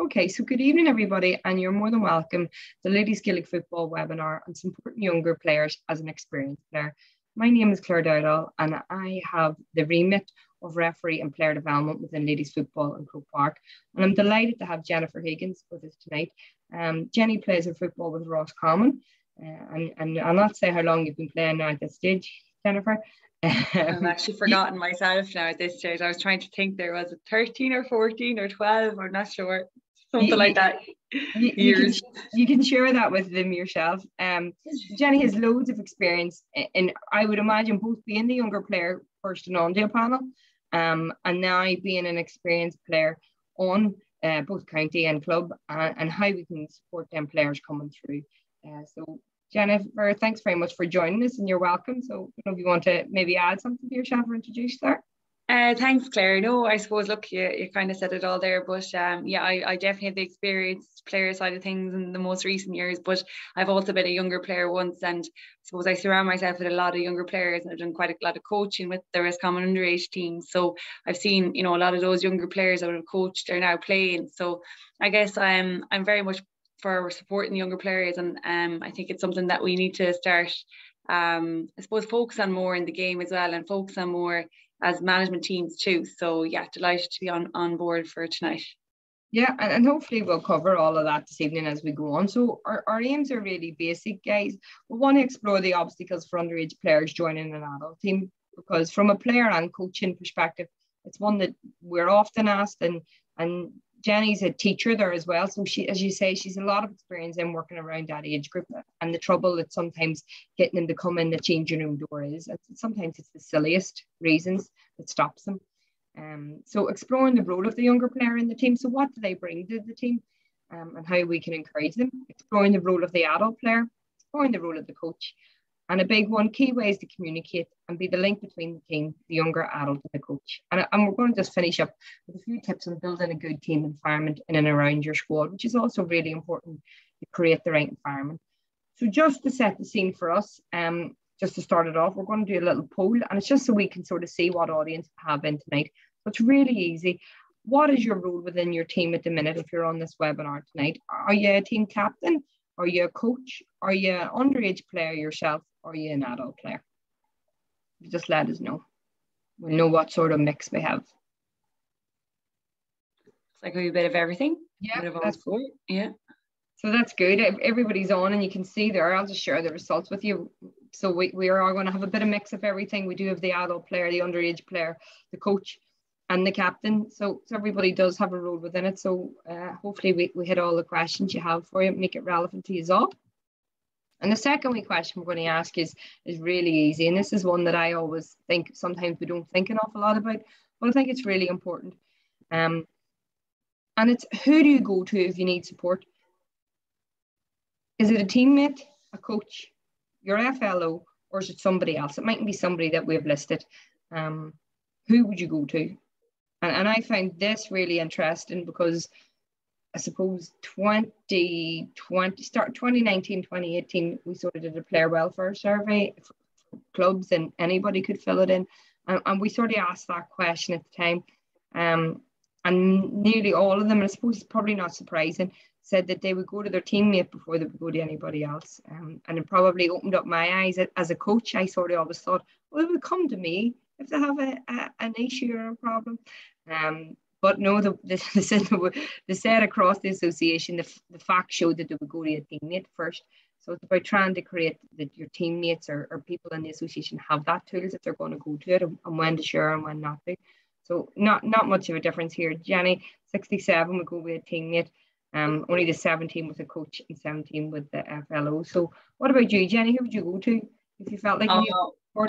Okay, so good evening, everybody, and you're more than welcome to the Ladies Gaelic Football webinar on supporting younger players as an experienced player. My name is Claire Dowdall, and I have the remit of referee and player development within Ladies Football in Croke Park. And I'm delighted to have Jennifer Higgins with us tonight. Jenny plays her football with Roscommon, and I'll not say how long you've been playing now at this stage, Jennifer. I've actually forgotten myself now at this stage. I was trying to think, there was 13 or 14 or 12, I'm not sure. Something like that. You can share that with them yourself. Jenny has loads of experience in, I would imagine, both being the younger player first and on the panel, and now being an experienced player on both county and club, and how we can support them players coming through. So Jennifer, thanks very much for joining us, and you're welcome. So if you want to maybe add something to yourself or introduce there. Thanks, Claire. No, I suppose, look, you kind of said it all there, but yeah, I definitely have the experienced player side of things in the most recent years, but I've also been a younger player once, and I suppose I surround myself with a lot of younger players, and I've done quite a lot of coaching with the Roscommon underage team. So I've seen, a lot of those younger players I would have coached are now playing. So I guess I'm very much for supporting younger players, and I think it's something that we need to start, I suppose, focus on more in the game as well, and focus on more as management teams too. So yeah, delighted to be on board for tonight. Yeah, and hopefully we'll cover all of that this evening as we go on. So our aims are really basic, guys. We want to explore the obstacles for underage players joining an adult team, because from a player and coaching perspective, it's one that we're often asked, and Jenny's a teacher there as well. So she, as you say, she's a lot of experience in working around that age group, and the trouble that sometimes getting them to come in the changing room door is, sometimes it's the silliest reasons that stops them. So exploring the role of the younger player in the team. So what do they bring to the team, and how we can encourage them. Exploring the role of the adult player, exploring the role of the coach. And a big one, key ways to communicate and be the link between the team, the younger adult and the coach. And we're going to just finish up with a few tips on building a good team environment in and around your squad, which is also really important to create the right environment. So just to set the scene for us, just to start it off, we're going to do a little poll, and it's just so we can sort of see what audience we have in tonight. So it's really easy. What is your role within your team at the minute if you're on this webinar tonight? Are you a team captain? Are you a coach? Are you an underage player yourself? Or are you an adult player? Just let us know. We'll know what sort of mix we have. It's like a bit of everything. Yeah, that's cool. Yeah. So that's good. Everybody's on, and you can see there. I'll just share the results with you. So we are going to have a bit of mix of everything. We do have the adult player, the underage player, the coach, and the captain. So everybody does have a role within it. So hopefully we hit all the questions you have for you, make it relevant to you all. And the second question we're going to ask is really easy. And this is one that I always think sometimes we don't think an awful lot about, but I think it's really important. And it's, who do you go to if you need support? Is it a teammate, a coach, your FLO, or is it somebody else? It mightn't be somebody that we've listed. Who would you go to? And I found this really interesting because I suppose 2019, 2018, we sort of did a player welfare survey for clubs, and anybody could fill it in. And we sort of asked that question at the time. And nearly all of them, and I suppose it's probably not surprising, said that they would go to their teammate before they would go to anybody else. And it probably opened up my eyes. As a coach, I sort of always thought, well, it would come to me if they have an issue or a problem. But no, they said across the association, the facts showed that they would go to a teammate first. So it's about trying to create that your teammates or people in the association have that tools if they're going to go to it, and when to share and when not to. So not much of a difference here. Jenny, 67 would go with a teammate. Only the 17 with a coach and 17 with the FLO. So what about you, Jenny? Who would you go to if you felt like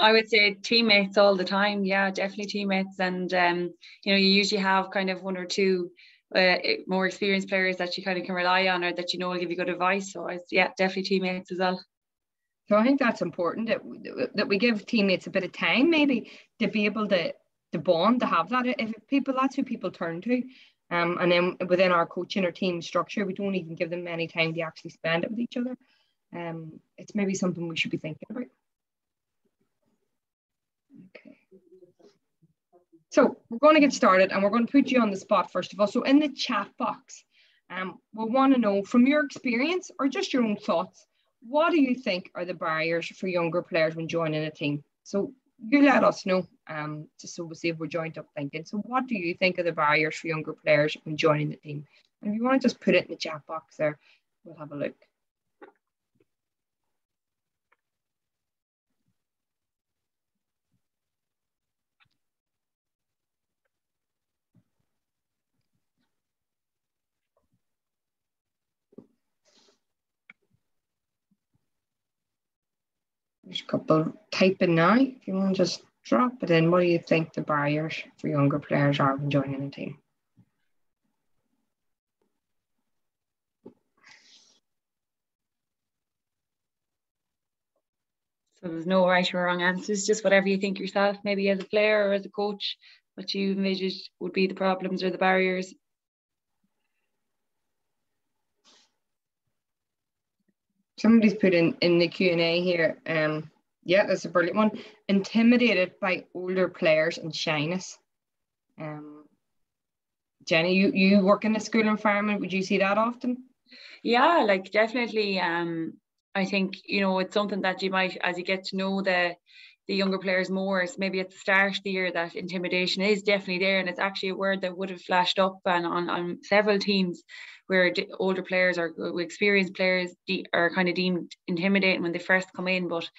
I would say teammates all the time. Yeah, definitely teammates. And you usually have kind of one or two more experienced players that you kind of can rely on, or that will give you good advice. So yeah, definitely teammates as well. So I think that's important, that we give teammates a bit of time maybe to be able to bond, to have that. If people, that's who people turn to. And then within our coaching or team structure, we don't even give them any time to actually spend it with each other. It's maybe something we should be thinking about. Okay. So we're going to get started, and we're going to put you on the spot first of all. So in the chat box, We want to know from your experience or just your own thoughts, what do you think are the barriers for younger players when joining a team? So you let us know, just so we'll see if we're joined up thinking. So what do you think are the barriers for younger players when joining the team? And if you want to just put it in the chat box there, we'll have a look. There's a couple typing now. If you want to just drop it in, what do you think the barriers for younger players are when joining a team? So there's no right or wrong answers, just whatever you think yourself, maybe as a player or as a coach, what you envisage would be the problems or the barriers. Somebody's put in the Q&A here. Yeah, that's a brilliant one. Intimidated by older players and shyness. Jenny, you work in a school environment. Would you see that often? Yeah, like definitely. I think, you know, it's something that you might, as you get to know the younger players more, maybe at the start of the year, that intimidation is definitely there. And it's actually a word that would have flashed up and on several teams where older players or experienced players are kind of deemed intimidating when they first come in. But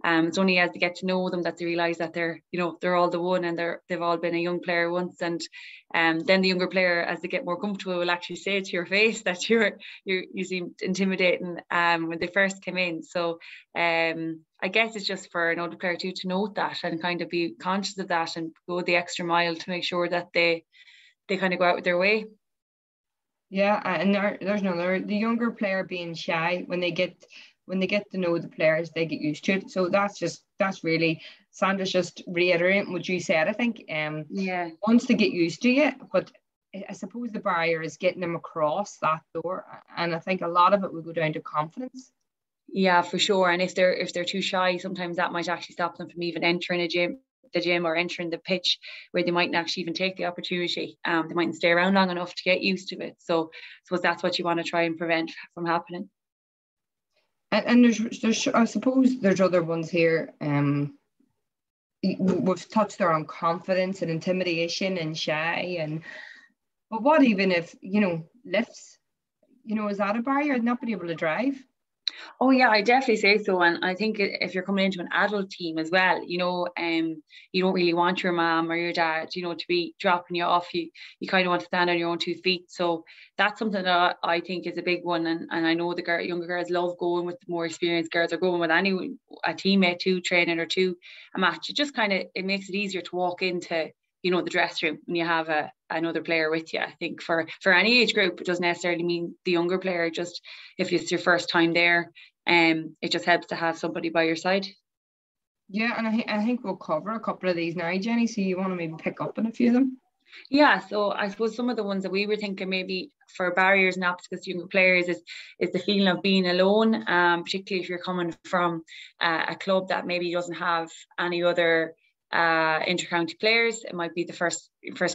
it's only as they get to know them that they realise that they're all the one, and they've all been a young player once. And then the younger player, as they get more comfortable, will actually say to your face that you seem intimidating when they first came in. So I guess it's just for an older player too to note that and kind of be conscious of that and go the extra mile to make sure that they kind of go out with their way. Yeah, and there's another, the younger player being shy, when they get to know the players, they get used to it. So that's really, Sandra's just reiterating what you said, I think. Yeah. Once they get used to it, but I suppose the barrier is getting them across that door. And I think a lot of it will go down to confidence. Yeah, for sure. And if they're too shy, sometimes that might actually stop them from even entering the gym or entering the pitch, where they mightn't actually even take the opportunity. They mightn't stay around long enough to get used to it. So I suppose that's what you want to try and prevent from happening. And there's I suppose there's other ones here. We've touched there on confidence and intimidation and shy, but what even if lifts? Is that a barrier? Not being able to drive? Oh yeah, I definitely say so. And I think if you're coming into an adult team as well, you don't really want your mom or your dad, to be dropping you off. You kind of want to stand on your own 2 feet. So that's something that I think is a big one. And I know the younger girls love going with the more experienced girls, or going with a teammate to training or to a match. It just it makes it easier to walk into the dressing room when you have another player with you. I think for any age group, it doesn't necessarily mean the younger player. Just if it's your first time there, it just helps to have somebody by your side. Yeah, and I think we'll cover a couple of these now, Jenny. So you want to maybe pick up on a few of them? Yeah, so I suppose some of the ones that we were thinking maybe for barriers and obstacles to younger players is the feeling of being alone, particularly if you're coming from a club that maybe doesn't have any other intercounty players. It might be the first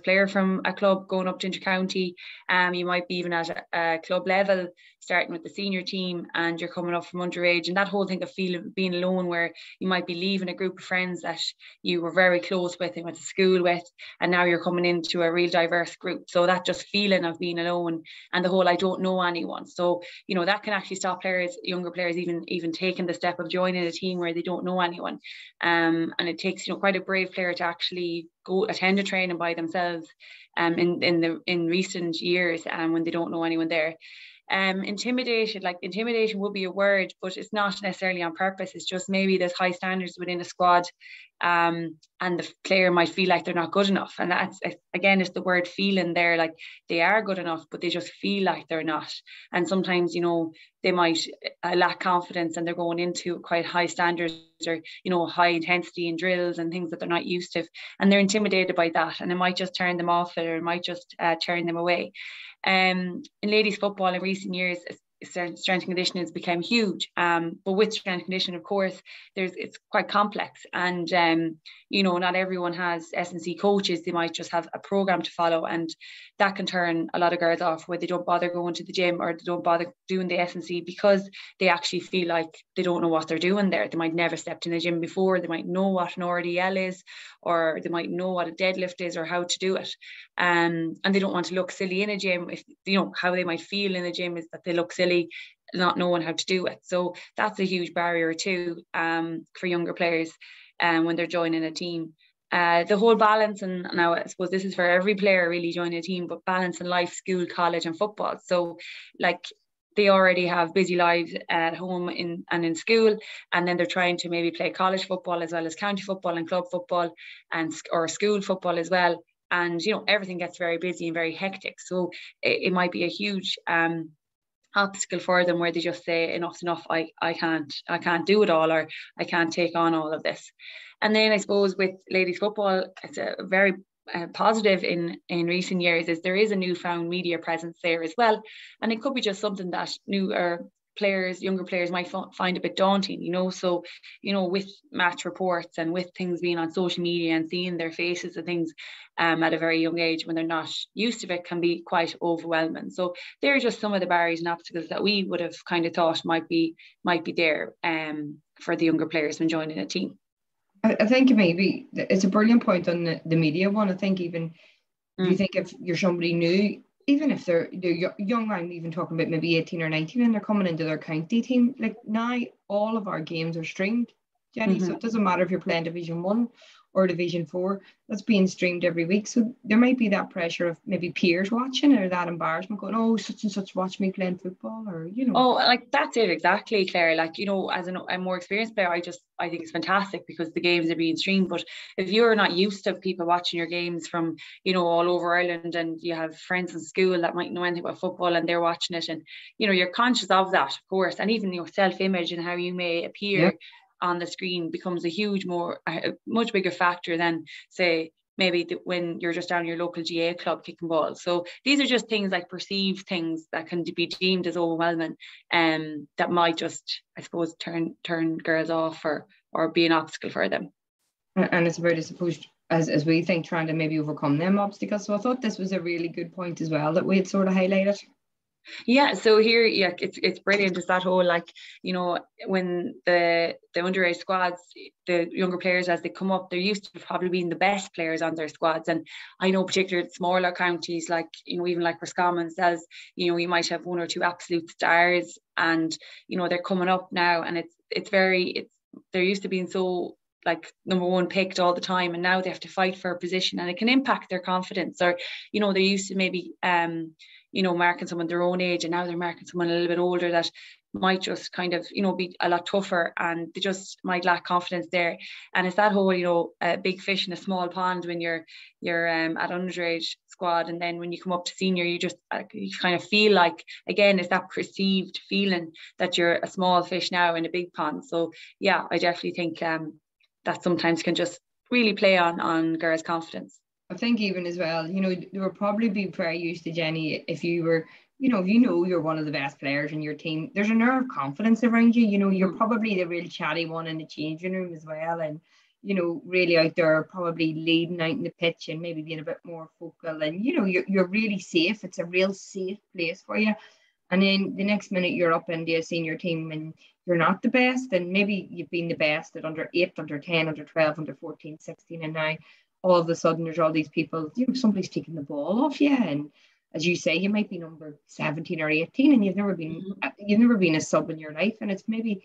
player from a club going up to intercounty. You might be even at a club level, starting with the senior team, and you're coming up from underage, and that whole thing of being alone, where you might be leaving a group of friends that you were very close with and went to school with, and now you're coming into a real diverse group. So that just feeling of being alone, and the whole I don't know anyone. So that can actually stop younger players even taking the step of joining a team where they don't know anyone. And it takes quite a brave player to actually go attend a training by themselves in recent years when they don't know anyone there. Intimidation would be a word, but it's not necessarily on purpose. It's just maybe there's high standards within a squad, and the player might feel like they're not good enough. And that's, again, it's the word feeling there, like they are good enough, but they just feel like they're not. And sometimes, they might lack confidence, and they're going into quite high standards or, high intensity in drills and things that they're not used to. And they're intimidated by that, and it might just turn them off, or it might just turn them away. In ladies football in recent years, strength and conditioning has become huge. But with strength and conditioning, of course, it's quite complex, and you know, not everyone has S&C coaches. They might just have a program to follow, and that can turn a lot of girls off, where they don't bother going to the gym, or they don't bother doing the S&C because they actually feel like they don't know what they're doing there. They might never stepped in a gym before. They might know what an RDL is, or they might know what a deadlift is, or how to do it. And they don't want to look silly in a gym. If you know how they might feel in a gym is that they look silly not knowing how to do it. So that's a huge barrier too, for younger players when they're joining a team. The whole balance, and now I suppose this is for every player really joining a team, but balance in life, school, college and football. So like they already have busy lives at home and in school, and then they're trying to maybe play college football as well as county football and club football and or school football as well. And you know, everything gets very busy and very hectic. So it might be a huge obstacle for them, where they just say enough's enough, I can't do it all, or I can't take on all of this. And then I suppose with ladies football, it's a very positive in recent years is there is a newfound media presence there as well, and it could be just something that younger players might find a bit daunting, you know. So, you know, with match reports and with things being on social media and seeing their faces and things at a very young age when they're not used to it can be quite overwhelming. So they're just some of the barriers and obstacles that we would have kind of thought might be there for the younger players when joining a team. I think maybe it's a brilliant point on the media one. I think even if you think if you're somebody new, even if they're young, I'm even talking about maybe 18 or 19 and they're coming into their county team, like now all of our games are streamed, Jenny. So it doesn't matter if you're playing Division 1 or Division 4, that's being streamed every week. So there might be that pressure of maybe peers watching, or that embarrassment going, oh, such and such watch me playing football, or you know. Oh, like that's it exactly, Claire. Like, you know, as a more experienced player, I think it's fantastic because the games are being streamed. But if you're not used to people watching your games from, you know, all over Ireland, and you have friends in school that might know anything about football and they're watching it, and you know, you're conscious of that, of course, and even your self-image and how you may appear on the screen becomes a much bigger factor than, say, maybe when you're just down your local GA club kicking balls. So these are just things like perceived things that can be deemed as overwhelming, that might just, I suppose, turn girls off or be an obstacle for them. And it's about, I suppose, as we think, trying to maybe overcome them obstacles. So I thought this was a really good point as well that we had sort of highlighted. Yeah, so here, yeah, it's brilliant. It's that whole, like, you know, when the underage squads, the younger players as they come up, they're used to probably being the best players on their squads. And I know particularly smaller counties, like, you know, even like Roscommon says, you know, you might have one or two absolute stars, and you know, they're coming up now, and they're used to being so like number one picked all the time, and now they have to fight for a position, and it can impact their confidence. Or, you know, they're used to maybe you know, marking someone their own age, and now they're marking someone a little bit older that might just kind of, you know, be a lot tougher, and they just might lack confidence there. And it's that whole, you know, big fish in a small pond when you're at underage squad, and then when you come up to senior, you kind of feel like, again, it's that perceived feeling that you're a small fish now in a big pond. So yeah, I definitely think that sometimes can just really play on girls' confidence. I think even as well, you know, they would probably be very used to, Jenny, if you were, you know, you're one of the best players in your team, there's an air of confidence around you. You know, you're probably the real chatty one in the changing room as well. And, you know, really out there, probably leading out in the pitch and maybe being a bit more vocal. And, you know, you're really safe. It's a real safe place for you. And then the next minute you're up in the senior team and you're not the best. And maybe you've been the best at under 8, under 10, under 12, under 14, 16. And now all of a sudden there's all these people, you know, somebody's taking the ball off you, and as you say, you might be number 17 or 18 and you've never been a sub in your life. And it's maybe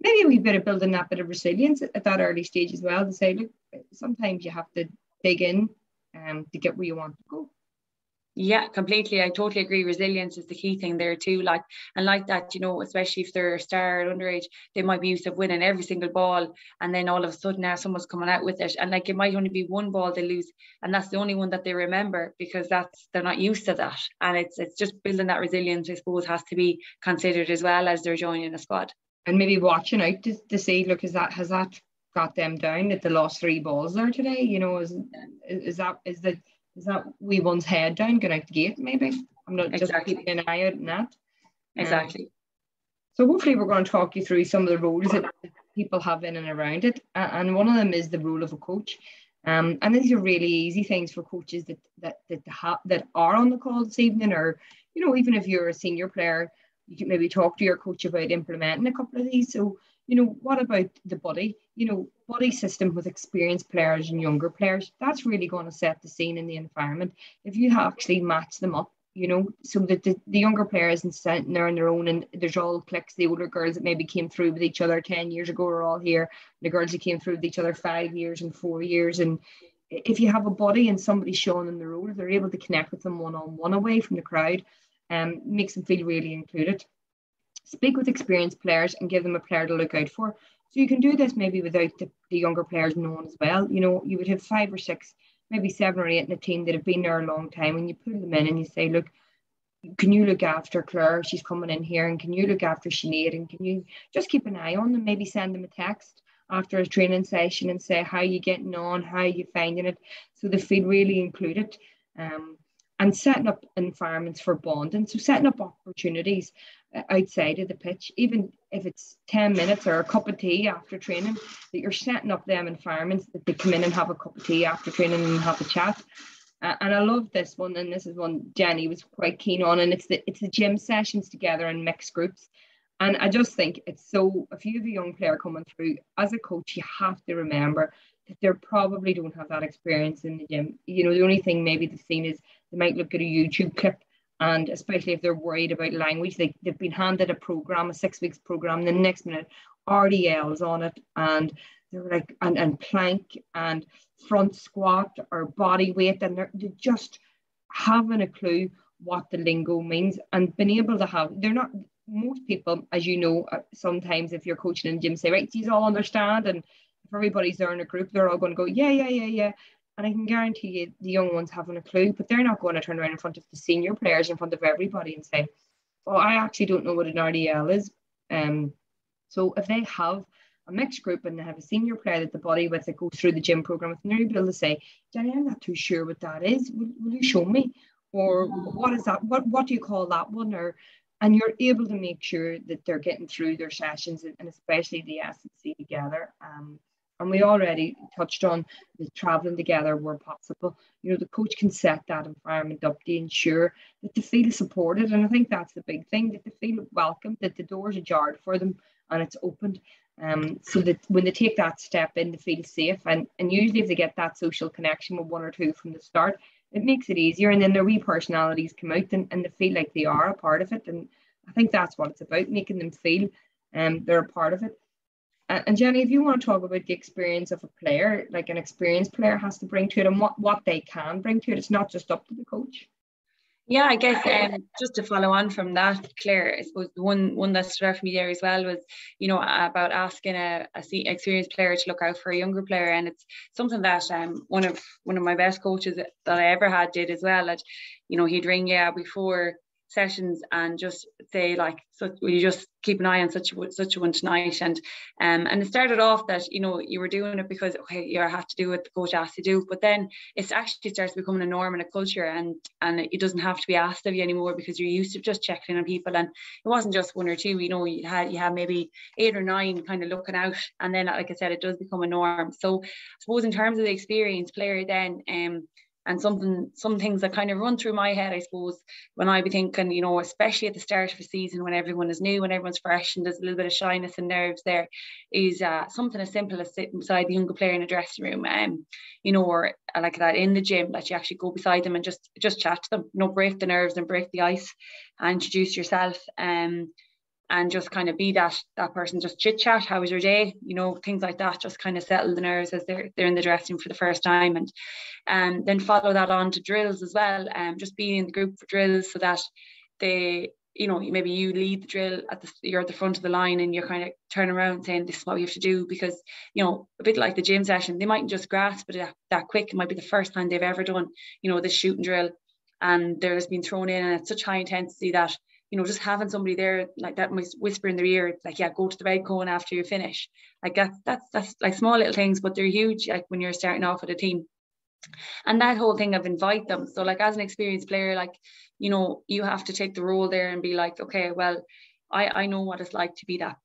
a wee bit of building that bit of resilience at that early stage as well, to say, look, sometimes you have to dig in to get where you want to go. Yeah, completely. I totally agree. Resilience is the key thing there too. Like that, you know, especially if they're a star at underage, they might be used to winning every single ball, and then all of a sudden now someone's coming out with it, and like it might only be one ball they lose, and that's the only one that they remember, because they're not used to that. And it's just building that resilience, I suppose, has to be considered as well as they're joining a squad. And maybe watching out to see, look, has that got them down that they lost 3 balls there today? You know, is that wee one's head down, going out the gate, maybe? I'm not just keeping an eye out on that. Exactly. So hopefully we're going to talk you through some of the roles that people have in and around it. And one of them is the role of a coach. And these are really easy things for coaches that are on the call this evening, or, you know, even if you're a senior player, you can maybe talk to your coach about implementing a couple of these. So, you know, what about the buddy? You know, buddy system with experienced players and younger players, that's really going to set the scene in the environment. If you actually match them up, you know, so that the younger players isn't sitting there on their own and there's all cliques. The older girls that maybe came through with each other 10 years ago are all here. The girls that came through with each other 5 years and 4 years. And if you have a buddy and somebody showing them the role, they're able to connect with them one-on-one away from the crowd, and makes them feel really included. Speak with experienced players and give them a player to look out for. So you can do this maybe without the younger players knowing as well. You know, you would have 5 or 6, maybe 7 or 8 in a team that have been there a long time, and you pull them in and you say, look, can you look after Claire? She's coming in here. And can you look after Sinead? And can you just keep an eye on them? Maybe send them a text after a training session and say, how are you getting on? How are you finding it? So they feel really included. And setting up environments for bonding. So setting up opportunities outside of the pitch, even if it's 10 minutes or a cup of tea after training, that you're setting up them environments that they come in and have a cup of tea after training and have a chat. And I love this one, and this is one Jenny was quite keen on, and it's the gym sessions together in mixed groups. And I just think it's so, if you have a young player coming through, as a coach, you have to remember that they probably don't have that experience in the gym. You know, the only thing maybe they've seen is they might look at a YouTube clip, and especially if they're worried about language, they've been handed a program, a 6 weeks program, and the next minute RDL's on it, and they're like, and plank and front squat or body weight, and they're just having a clue what the lingo means and being able to have, they're not, most people, as you know, sometimes if you're coaching in the gym, say, right, these all understand, and if everybody's there in a group, they're all going to go, yeah. And I can guarantee you the young ones haven't a clue, but they're not going to turn around in front of the senior players, in front of everybody, and say, oh, I actually don't know what an RDL is. So if they have a mixed group and they have a senior player that the body with that goes through the gym program with, and they're able to say, Jenny, I'm not too sure what that is. Will you show me? Or what is that? What do you call that one? Or, and you're able to make sure that they're getting through their sessions, and especially the S&C together. And we already touched on the traveling together where possible. You know, the coach can set that environment up to ensure that they feel supported. And I think that's the big thing, that they feel welcome, that the doors are jarred for them and it's opened. So that when they take that step in, they feel safe. And usually if they get that social connection with 1 or 2 from the start, it makes it easier. And then their wee personalities come out and they feel like they are a part of it. And I think that's what it's about, making them feel they're a part of it. And Jenny, if you want to talk about the experience of a player, like an experienced player has to bring to it, and what they can bring to it, it's not just up to the coach. Yeah, I guess just to follow on from that, Claire, I suppose the one that stood out for me there as well was, you know, about asking a experienced player to look out for a younger player, and it's something that one of my best coaches that I ever had did as well. That, you know, he'd ring you before sessions and just say, like, so will you just keep an eye on such a one tonight, and it started off that, you know, you were doing it because, okay, you have to do what the coach asked you to do, but then it actually starts becoming a norm and a culture, and it doesn't have to be asked of you anymore because you're used to just checking on people. And it wasn't just 1 or 2, you know, you had maybe 8 or 9 kind of looking out, and then, like I said, it does become a norm. So I suppose in terms of the experienced player then, and some things that kind of run through my head, I suppose, when I be thinking, you know, especially at the start of a season when everyone is new and everyone's fresh and there's a little bit of shyness and nerves there, is something as simple as sitting beside the younger player in a dressing room, you know, or like that in the gym, that you actually go beside them and just chat to them, you know, break the nerves and break the ice and introduce yourself, and just kind of be that person, just chit chat, how was your day, you know, things like that, just kind of settle the nerves as they're in the dressing room for the first time. And then follow that on to drills as well, just being in the group for drills, so that they, you know, maybe you lead the drill you're at the front of the line and you're kind of turning around saying, this is what you have to do, because, you know, a bit like the gym session, they mightn't just grasp it that quick. It might be the first time they've ever done, you know, this shooting drill, and there's been thrown in and it's such high intensity that, you know, just having somebody there like that might whisper in their ear, like, yeah, go to the red cone after you finish. Like that's like small little things, but they're huge, like when you're starting off with a team. And that whole thing of invite them. So like as an experienced player, like, you know, you have to take the role there and be like, okay, well, I know what it's like to be that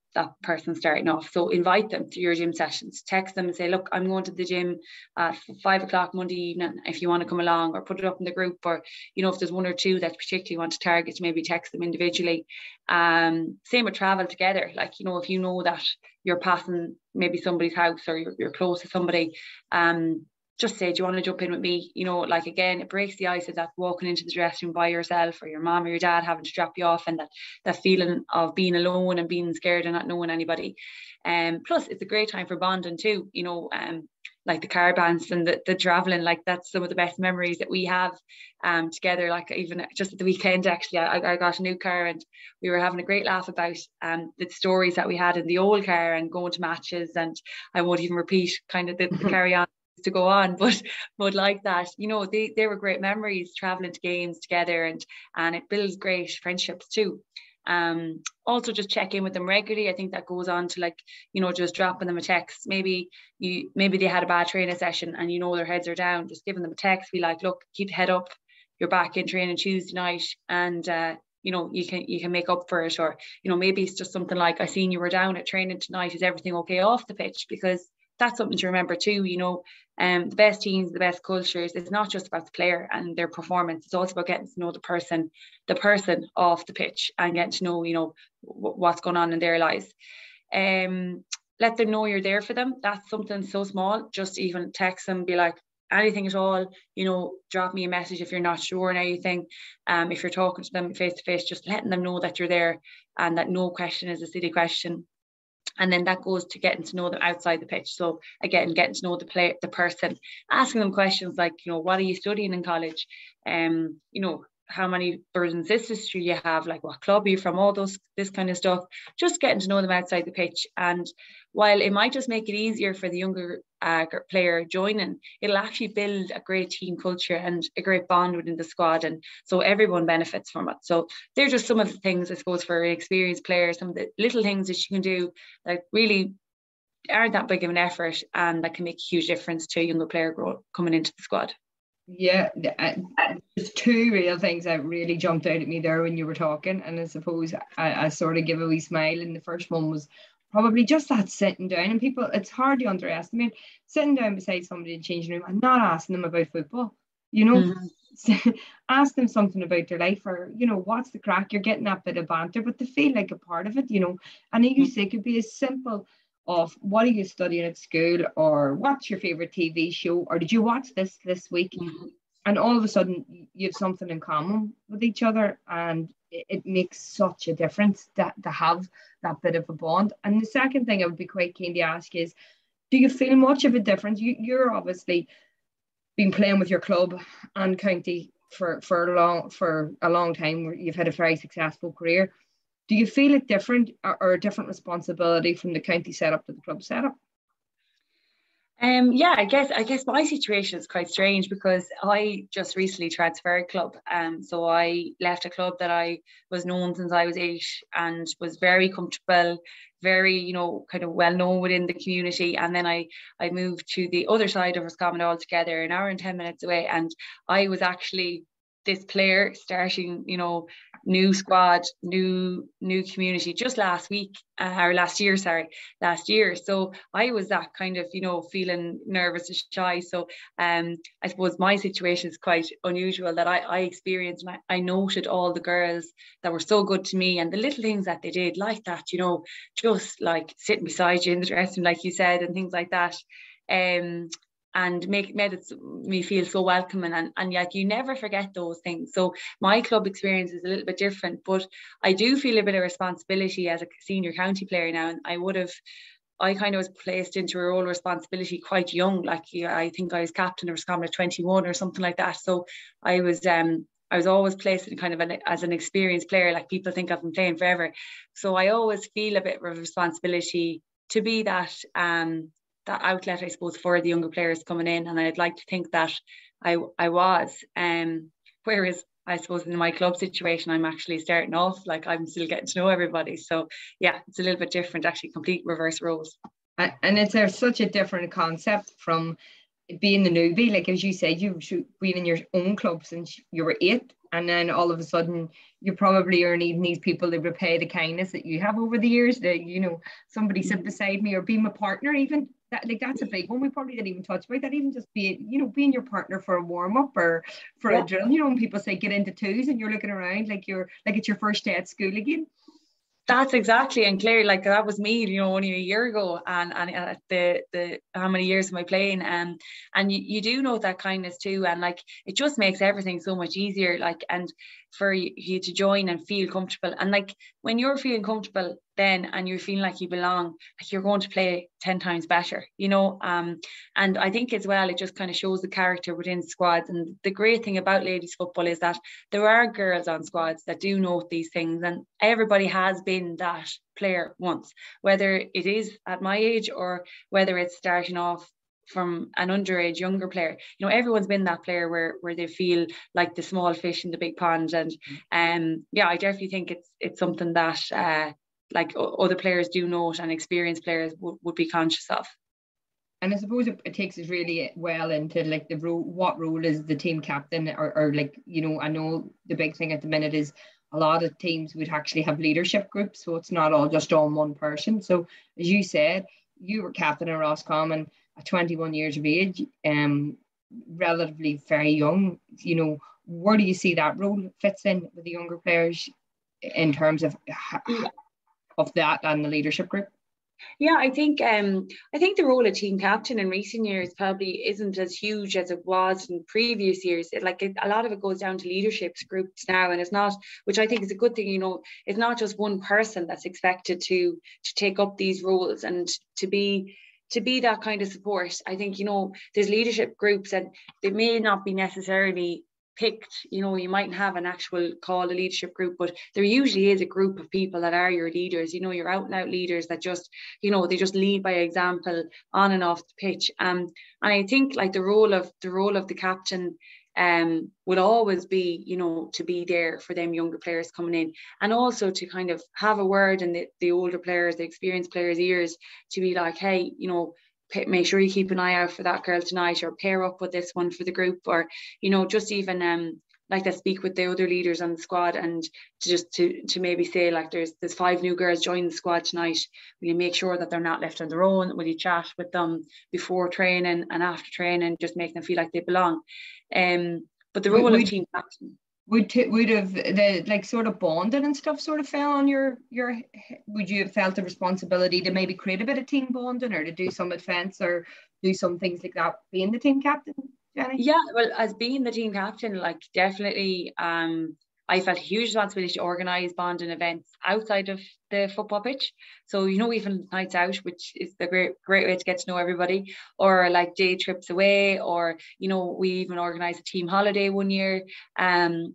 person starting off. So invite them to your gym sessions, text them and say, look, I'm going to the gym at 5 o'clock Monday evening if you want to come along, or put it up in the group, or, you know, if there's one or two that particularly want to target, maybe text them individually. Same with travel together. Like, you know, if you know that you're passing maybe somebody's house, or you're close to somebody, just say, do you want to jump in with me? You know, like, again, it breaks the ice of that walking into the dressing room by yourself, or your mom or your dad having to drop you off, and that feeling of being alone and being scared and not knowing anybody. Plus, it's a great time for bonding too, you know, like the car bands and the traveling, like that's some of the best memories that we have together. Like, even just at the weekend, actually, I got a new car, and we were having a great laugh about the stories that we had in the old car and going to matches, and I won't even repeat kind of the carry on to go on, but like that, you know, they were great memories traveling to games together, and it builds great friendships too. Also just check in with them regularly. I think that goes on to, like, you know, just dropping them a text. Maybe they had a bad training session and you know their heads are down, just giving them a text, be like, look, keep the head up, you're back in training Tuesday night, and you know, you can make up for it. Or, you know, maybe it's just something like, I seen you were down at training tonight, is everything okay off the pitch? Because that's something to remember too, you know. The best teams, the best cultures, it's not just about the player and their performance, it's also about getting to know the person off the pitch, and getting to know, you know, what's going on in their lives. Let them know you're there for them. That's something so small. Just even text them, be like, anything at all, you know, drop me a message if you're not sure on anything. If you're talking to them face to face, just letting them know that you're there, and that no question is a silly question. And then that goes to getting to know them outside the pitch. So again, getting to know the person, asking them questions like, you know, what are you studying in college? You know, how many brothers and sisters do you have? Like, what club are you from? All this kind of stuff. Just getting to know them outside the pitch. And while it might just make it easier for the younger player joining, it'll actually build a great team culture and a great bond within the squad, and so everyone benefits from it. So they're just some of the things, I suppose, for experienced players, some of the little things that you can do that really aren't that big of an effort, and that can make a huge difference to a younger player coming into the squad. Yeah, there's two real things that really jumped out at me there when you were talking, and I suppose I sort of give a wee smile. And the first one was probably just that sitting down, and people, it's hard to underestimate sitting down beside somebody in the changing room and not asking them about football, you know. Ask them something about their life, or, you know, what's the crack. You're getting that bit of banter, but they feel like a part of it, you know. And you say it could be as simple of, what are you studying at school, or what's your favorite TV show, or did you watch this week? And all of a sudden you have something in common with each other, and it makes such a difference to have that bit of a bond. And the second thing I would be quite keen to ask is, do you feel much of a difference? You're obviously been playing with your club and county for a long time, where you've had a very successful career. Do you feel it different, or a different responsibility from the county setup to the club setup? Yeah, I guess my situation is quite strange, because I just recently transferred club. So I left a club that I was known since I was 8 and was very comfortable, very, you know, kind of well known within the community. And then I moved to the other side of Roscommon altogether, an hour and 10 minutes away. And I was actually this player starting, you know, new squad, new community just last year. So I was that kind of, you know, feeling nervous and shy. So I suppose my situation is quite unusual, that I experienced, and I noted all the girls that were so good to me, and the little things that they did, like that, you know, just like sitting beside you in the dressing room, like you said, and things like that. And made me feel so welcoming, and like, you never forget those things. So my club experience is a little bit different, but I do feel a bit of responsibility as a senior county player now, and I kind of was placed into a role of responsibility quite young. Like, I think I was captain of Roscommon at 21 or something like that. So I was always placed in kind of as an experienced player. Like, people think I've been playing forever, so I always feel a bit of responsibility to be that outlet, I suppose, for the younger players coming in. And I'd like to think that I was. Whereas I suppose in my club situation, I'm actually starting off, like, I'm still getting to know everybody. So yeah, it's a little bit different, actually, complete reverse roles. And it's such a different concept from being the newbie. Like, as you said, you've been in your own club since you were 8, And then all of a sudden, you probably are needing these people to repay the kindness that you have over the years. That, you know, somebody sit beside me or be my partner, even that, like, that's a big one. We probably didn't even touch about that. Even just being, you know, being your partner for a warm up or for a drill. You know, when people say get into twos and you're looking around like it's your first day at school again. That's exactly, and Claire, like that was me, you know, only a year ago, and the how many years am I playing, and you do know that kindness too, and like it just makes everything so much easier, like, and for you to join and feel comfortable, and like when you're feeling comfortable then and you're feeling like you belong, like you're going to play 10 times better, you know. And I think as well it just kind of shows the character within squads. And the great thing about ladies football is that there are girls on squads that do know these things, and everybody has been that player once, whether it is at my age or whether it's starting off from an underage younger player. You know, everyone's been that player where they feel like the small fish in the big pond. And yeah, I definitely think it's something that like other players do note and experienced players would be conscious of. And I suppose it takes us really well into like the role. What role is the team captain, or like, you know, I know the big thing at the minute is a lot of teams would actually have leadership groups, so it's not all just on one person. So as you said, you were captain of Roscommon at 21 years of age, relatively very young. You know, where do you see that role fits in with the younger players in terms of that and the leadership group? Yeah, I think the role of team captain in recent years probably isn't as huge as it was in previous years. A lot of it goes down to leadership groups now, and it's not, which I think is a good thing. You know, it's not just one person that's expected to take up these roles and to be that kind of support. I think, you know, there's leadership groups and they may not be necessarily picked, you know, you mightn't have an actual call a leadership group, but there usually is a group of people that are your leaders, you know, your out and out leaders that just, you know, they just lead by example on and off the pitch. And I think like the role of the captain would always be, you know, to be there for them younger players coming in, and also to kind of have a word in the older players, the experienced players' ears, to be like, hey, you know, make sure you keep an eye out for that girl tonight, or pair up with this one for the group, or, you know, just even like to speak with the other leaders on the squad, and to maybe say like there's 5 new girls joining the squad tonight, will you make sure that they're not left on their own, will you chat with them before training and after training, just make them feel like they belong. But the role of team captain would have the like sort of bonding and stuff sort of fell on your would you have felt the responsibility to maybe create a bit of team bonding or to do some defence or do some things like that being the team captain, Jenny? Yeah, well, as being the team captain, like definitely I felt a huge responsibility to organise bonding events outside of the football pitch. So, you know, even nights out, which is the great way to get to know everybody, or like day trips away, or, you know, we even organised a team holiday one year, and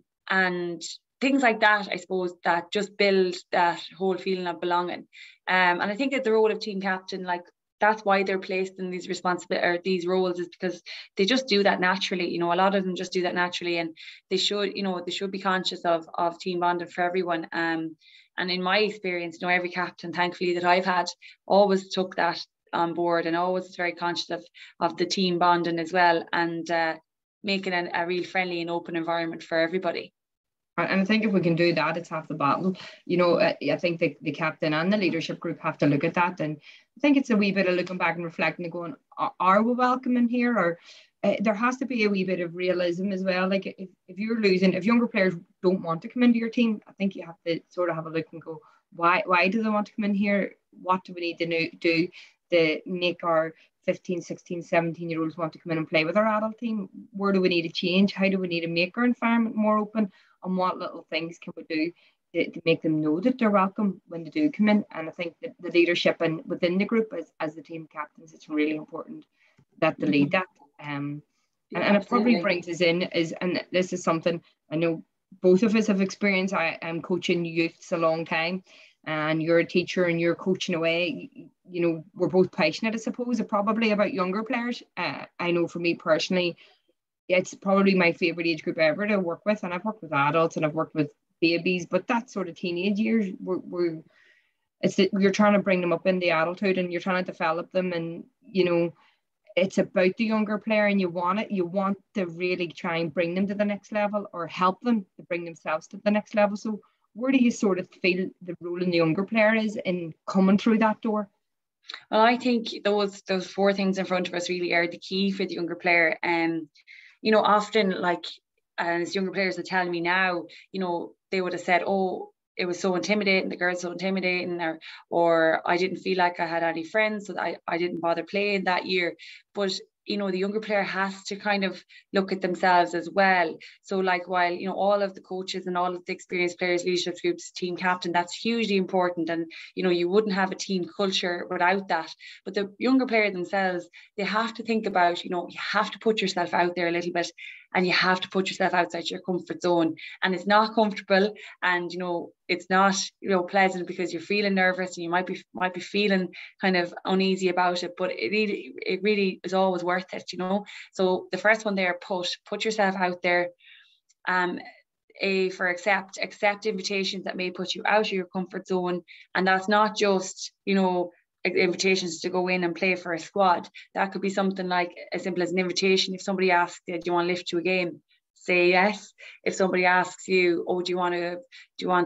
things like that, I suppose, that just build that whole feeling of belonging. And I think that the role of team captain, like, that's why they're placed in these responsibilities or these roles, is because they just do that naturally. You know, a lot of them just do that naturally, and they should be conscious of team bonding for everyone. And in my experience, you know, every captain, thankfully, that I've had always took that on board and always was very conscious of the team bonding as well, and making a real friendly and open environment for everybody. And I think if we can do that, it's half the battle. You know, I think the captain and the leadership group have to look at that. And I think it's a wee bit of looking back and reflecting and going, are we welcome in here? Or there has to be a wee bit of realism as well. Like if you're losing, if younger players don't want to come into your team, I think you have to sort of have a look and go, why do they want to come in here? What do we need to do to make our 15, 16, 17-year-olds want to come in and play with our adult team? Where do we need to change? How do we need to make our environment more open? And what little things can we do to make them know that they're welcome when they do come in? And I think that the leadership and within the group as the team captains, it's really important that they lead that. And it probably brings us in and this is something I know both of us have experienced. I am coaching youths a long time, and you're a teacher and you're coaching away. You know, we're both passionate, I suppose, probably about younger players. I know for me personally, it's probably my favorite age group ever to work with, and I've worked with adults and I've worked with babies, but that sort of teenage years, you're trying to bring them up in the adulthood and you're trying to develop them, and you know, it's about the younger player, and you want to really try and bring them to the next level, or help them to bring themselves to the next level. So where do you sort of feel the role in the younger player is in coming through that door? Well, I think those four things in front of us really are the key for the younger player. You know, often, like, as younger players are telling me now, you know, they would have said, oh, it was so intimidating, the girls so intimidating, or I didn't feel like I had any friends, so I didn't bother playing that year. But you know, the younger player has to kind of look at themselves as well. So like, while, you know, all of the coaches and all of the experienced players, leadership groups, team captain, that's hugely important. And, you know, you wouldn't have a team culture without that. But the younger player themselves, they have to think about, you know, you have to put yourself out there a little bit, and you have to put yourself outside your comfort zone. And it's not comfortable, and, you know, it's not, you know, pleasant, because you're feeling nervous and you might be feeling kind of uneasy about it, but it really is always worth it, you know. So the first one there, put yourself out there. Accept invitations that may put you out of your comfort zone. And that's not just, you know, invitations to go in and play for a squad. That could be something like as simple as an invitation. If somebody asks, do you want to lift to a game? Say yes. If somebody asks you, oh, do you want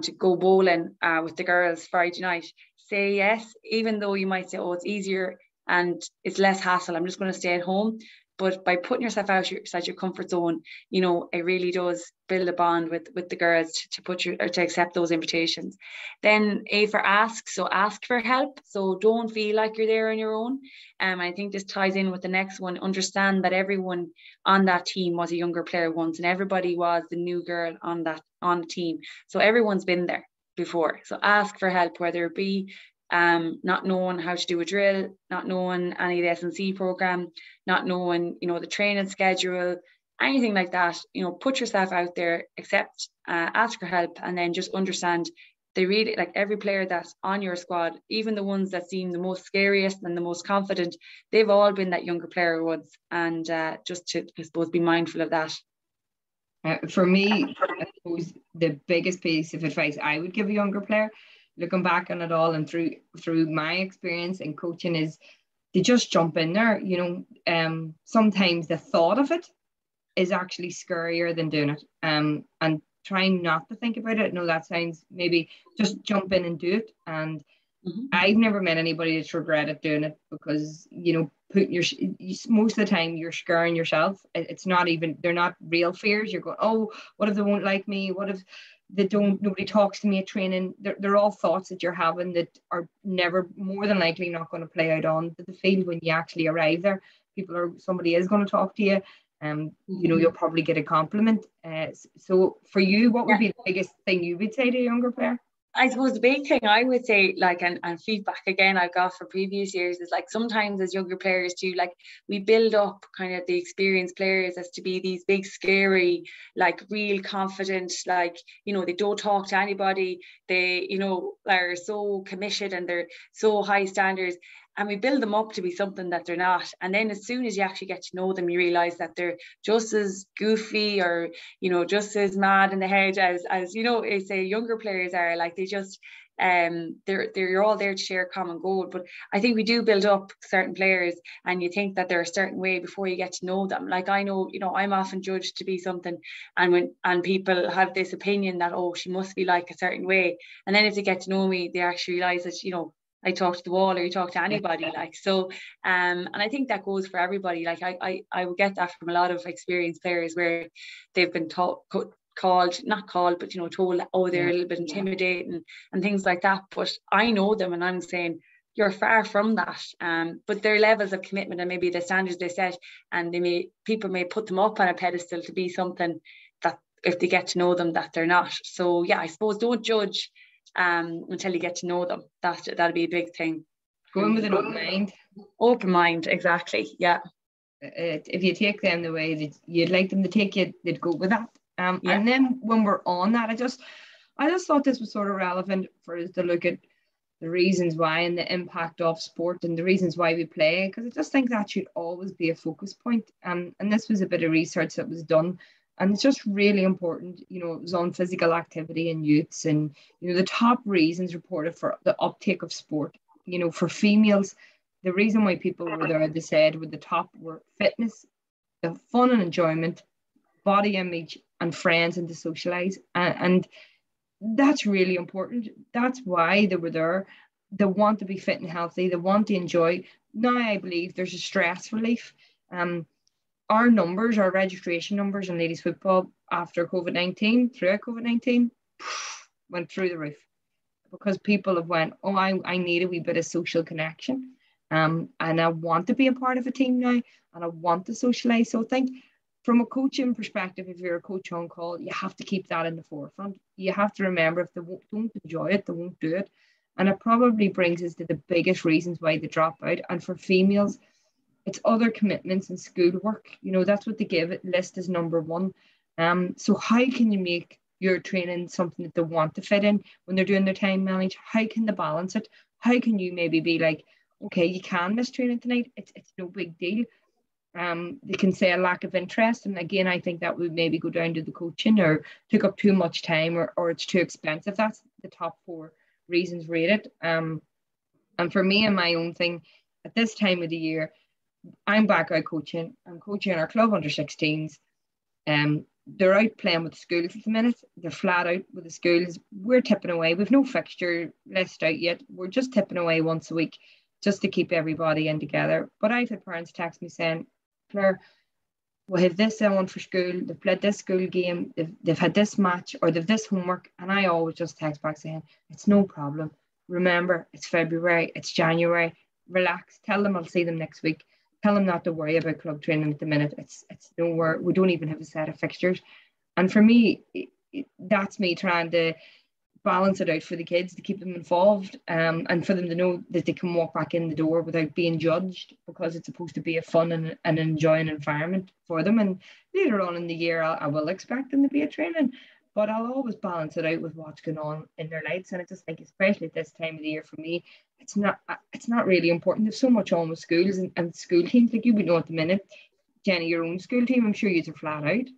to go bowling with the girls Friday night? Say yes, even though you might say, oh, it's easier and it's less hassle, I'm just going to stay at home. But by putting yourself outside your comfort zone, you know, it really does build a bond with the girls to accept those invitations. Then A for ask. So ask for help. So don't feel like you're there on your own. I think this ties in with the next one. Understand that everyone on that team was a younger player once, and everybody was the new girl on the team. So everyone's been there before. So ask for help, whether it be not knowing how to do a drill, not knowing any of the S&C program, not knowing, you know, the training schedule, anything like that. You know, put yourself out there, ask for help, and then just understand they really, like, every player that's on your squad, even the ones that seem the most scariest and the most confident, they've all been that younger player once. And just to, I suppose, be mindful of that. For me, I suppose the biggest piece of advice I would give a younger player, looking back on it all and through my experience in coaching, is to just jump in there. You know, sometimes the thought of it is actually scarier than doing it. And trying not to think about it. No, that sounds, maybe just jump in and do it. And I've never met anybody that's regretted doing it, because, you know, most of the time you're scaring yourself. It's not even, they're not real fears. You're going, oh, what if they won't like me? What if nobody talks to me at training? They're all thoughts that you're having that are never, more than likely, not going to play out on the field when you actually arrive there. Somebody is going to talk to you. You know, you'll probably get a compliment. So for you, what would be the biggest thing you would say to a younger player? I suppose the big thing I would say, like, and feedback again I've got from previous years, is like, sometimes as younger players too, like, we build up kind of the experienced players as to be these big, scary, like, real confident, like, you know, they don't talk to anybody, they, you know, are so committed and they're so high standards. And we build them up to be something that they're not. And then as soon as you actually get to know them, you realize that they're just as goofy, or, you know, just as mad in the head as you know, say younger players are. Like, they just, they're all there to share a common goal. But I think we do build up certain players, and you think that they're a certain way before you get to know them. Like, I know, you know, I'm often judged to be something, and people have this opinion that, oh, she must be like a certain way. And then if they get to know me, they actually realize that, you know, I talk to the wall, or you talk to anybody, like, so. And I think that goes for everybody. Like, I would get that from a lot of experienced players, where they've been not called, but, you know, told, oh, they're a little bit intimidating and things like that. But I know them, and I'm saying, you're far from that. But their levels of commitment, and maybe the standards they set, and people may put them up on a pedestal to be something that, if they get to know them, that they're not. So yeah, I suppose don't judge until you get to know them. That'd be a big thing. Go in with an open mind. Open mind, exactly. Yeah. If you take them the way that you'd like them to take you, they'd go with that. And then when we're on that, I just thought this was sort of relevant for us to look at the reasons why and the impact of sport and the reasons why we play, because I just think that should always be a focus point. And this was a bit of research that was done. And it's just really important, you know, it was on physical activity in youths, and, you know, the top reasons reported for the uptake of sport, you know, for females, the reason why people were there, they said, with the top were fitness, the fun and enjoyment, body image, and friends, and to socialize. And that's really important. That's why they were there. They want to be fit and healthy. They want to enjoy. Now I believe there's a stress relief. Our numbers, our registration numbers in ladies football after COVID-19, throughout COVID-19, went through the roof, because people have went, oh, I need a wee bit of social connection. And I want to be a part of a team now, and I want to socialize. So I think from a coaching perspective, if you're a coach on call, you have to keep that in the forefront. You have to remember, if they don't enjoy it, they won't do it. And it probably brings us to the biggest reasons why they drop out. And for females, it's other commitments and schoolwork. You know, that's what they give it list as number one. So how can you make your training something that they want to fit in when they're doing their time management? How can they balance it? How can you maybe be like, okay, you can miss training tonight. It's no big deal. They can say a lack of interest. And again, I think that would maybe go down to the coaching, or took up too much time, or it's too expensive. That's the top 4 reasons rated. And for me and my own thing, at this time of the year, I'm back out coaching. I'm coaching our club under 16s. They're out playing with the schools at the minute. They're flat out with the schools. We're tipping away. We've no fixture list out yet. We're just tipping away once a week just to keep everybody in together. But I've had parents text me saying, Claire, we have this on for school. They've played this school game. They've had this match, or they've this homework. And I always just text back saying, it's no problem. Remember, it's February, it's January. Relax. Tell them I'll see them next week. Tell them not to worry about club training at the minute. It's nowhere. We don't even have a set of fixtures. And for me, that's me trying to balance it out for the kids, to keep them involved, and for them to know that they can walk back in the door without being judged, because it's supposed to be a fun and an enjoying environment for them. And later on in the year, I will expect them to be a training, but I'll always balance it out with what's going on in their lives. And I just think, especially at this time of the year, for me, it's not really important. There's so much on with schools and school teams. Like, you would know at the minute, Jenny, your own school team, I'm sure you're flat out.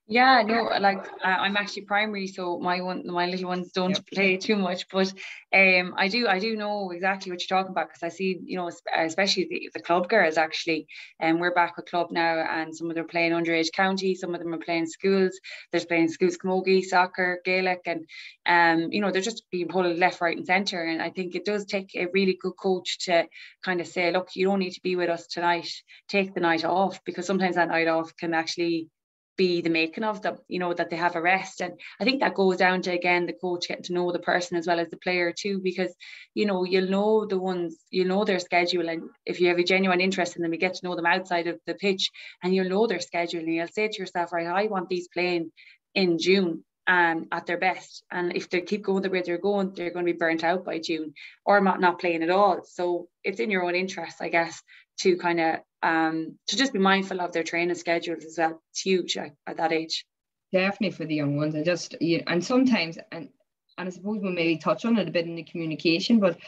Yeah, no, like I'm actually primary, so my little ones don't play too much, but I do know exactly what you're talking about, because I see, you know, especially the club girls actually, and we're back with club now, and some of them are playing underage county, some of them are playing schools. There's playing schools camogie, soccer, Gaelic, and you know, they're just being pulled left, right, and centre. And I think it does take a really good coach to kind of say, look, you don't need to be with us tonight. Take the night off, because sometimes that night off can actually be the making of them, you know, that they have a rest. And I think that goes down to, again, the coach getting to know the person as well as the player too, because, you know, you'll know their schedule, and if you have a genuine interest in them, you get to know them outside of the pitch, and you'll know their schedule, and you'll say to yourself, right, I want these playing in June at their best, and if they keep going the way they're going to be burnt out by June, or not playing at all. So it's in your own interest, I guess, to kind of to just be mindful of their training schedules as well. It's huge at that age. Definitely for the young ones. And sometimes, and I suppose we'll maybe touch on it a bit in the communication, but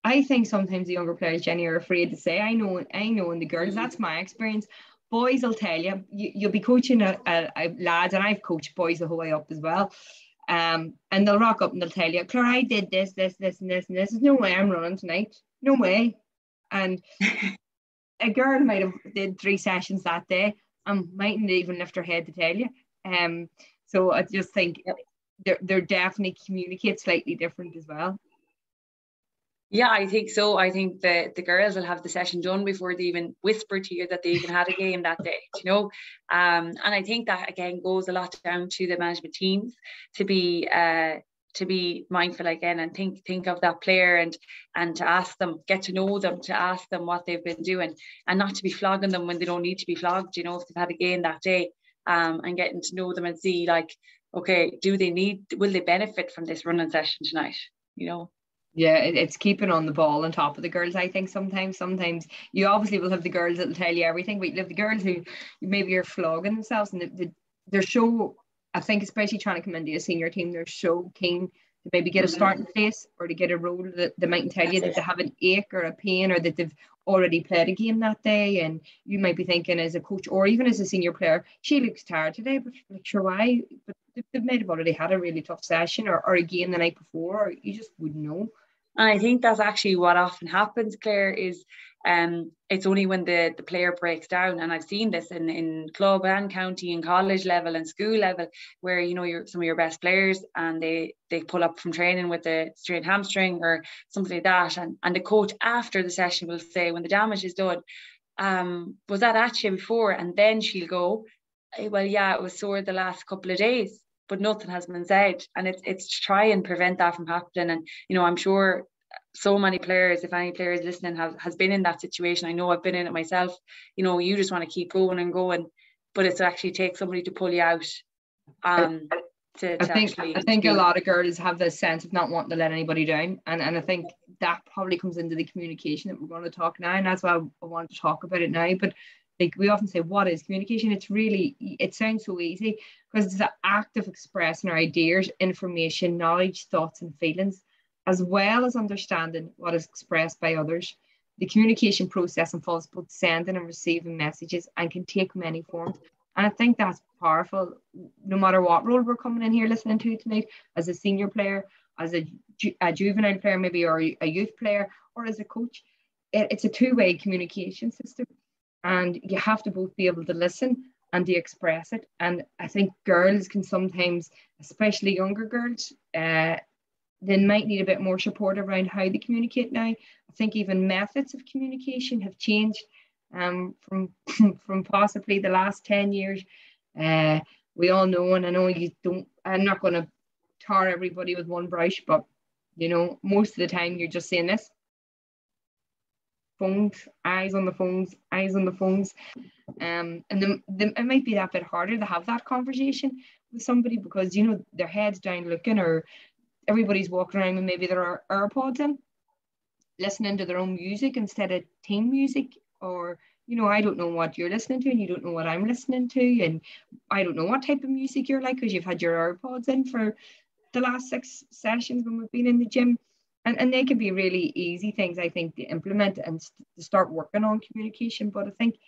I think sometimes the younger players, Jenny, are afraid to say, I know, and the girls, that's my experience. Boys will tell you, you'll be coaching a lads, and I've coached boys the whole way up as well. And they'll rock up and they'll tell you, Claire, I did this, and this. There's no way I'm running tonight. No way. And a girl might have did 3 sessions that day and mightn't even lift her head to tell you. So I just think they're definitely communicate slightly different as well. Yeah, I think so. I think that the girls will have the session done before they even whisper to you that they even had a game that day, you know. And I think that, again, goes a lot down to the management teams to be mindful again, and think of that player, and to ask them, get to know them, to ask them what they've been doing, and not to be flogging them when they don't need to be flogged, you know, if they've had a game that day, and getting to know them and see, like, okay, will they benefit from this running session tonight, you know. Yeah, it's keeping on the ball on top of the girls. I think sometimes you obviously will have the girls that will tell you everything, but you have the girls who maybe are flogging themselves, and they're so, I think, especially trying to come into a senior team, they're so keen to maybe get a starting place or to get a role that they mightn't tell you that they have an ache or a pain, or that they've already played a game that day. And you might be thinking, as a coach or even as a senior player, she looks tired today, but like, sure, why? But they might have already had a really tough session or a game the night before, or you just wouldn't know. And I think that's actually what often happens, Claire, is it's only when the player breaks down. And I've seen this in club and county and college level and school level, where, you know, some of your best players, and they pull up from training with a strained hamstring or something like that. And the coach after the session will say, when the damage is done, was that at you before? And then she'll go, well, yeah, it was sore the last couple of days, but nothing has been said. And it's to try and prevent that from happening. And, you know, I'm sure so many players, if any players listening has been in that situation, I know I've been in it myself, you know, you just want to keep going and going, but it's actually take somebody to pull you out. I think a lot of girls have this sense of not wanting to let anybody down, and I think that probably comes into the communication that we're going to talk now, and that's why I want to talk about it now. But like we often say, what is communication? It sounds so easy, because it's the act of expressing our ideas, information, knowledge, thoughts and feelings, as well as understanding what is expressed by others. The communication process involves both sending and receiving messages and can take many forms. And I think that's powerful, no matter what role we're coming in here listening to tonight, as a senior player, as a juvenile player maybe, or a youth player, or as a coach. It's a two-way communication system. And you have to both be able to listen and to express it. And I think girls can sometimes, especially younger girls, they might need a bit more support around how they communicate now. I think even methods of communication have changed from possibly the last 10 years. We all know, and I know I'm not going to tar everybody with one brush, but, you know, most of the time you're just saying this. Phones, eyes on the phones. And it might be that bit harder to have that conversation with somebody, because, you know, their head's down looking, or everybody's walking around with maybe their AirPods in, listening to their own music instead of team music. Or, you know, I don't know what you're listening to, and you don't know what I'm listening to, and I don't know what type of music you're like, because you've had your AirPods in for the last 6 sessions when we've been in the gym. And they can be really easy things, I think, to implement and to start working on communication. But I think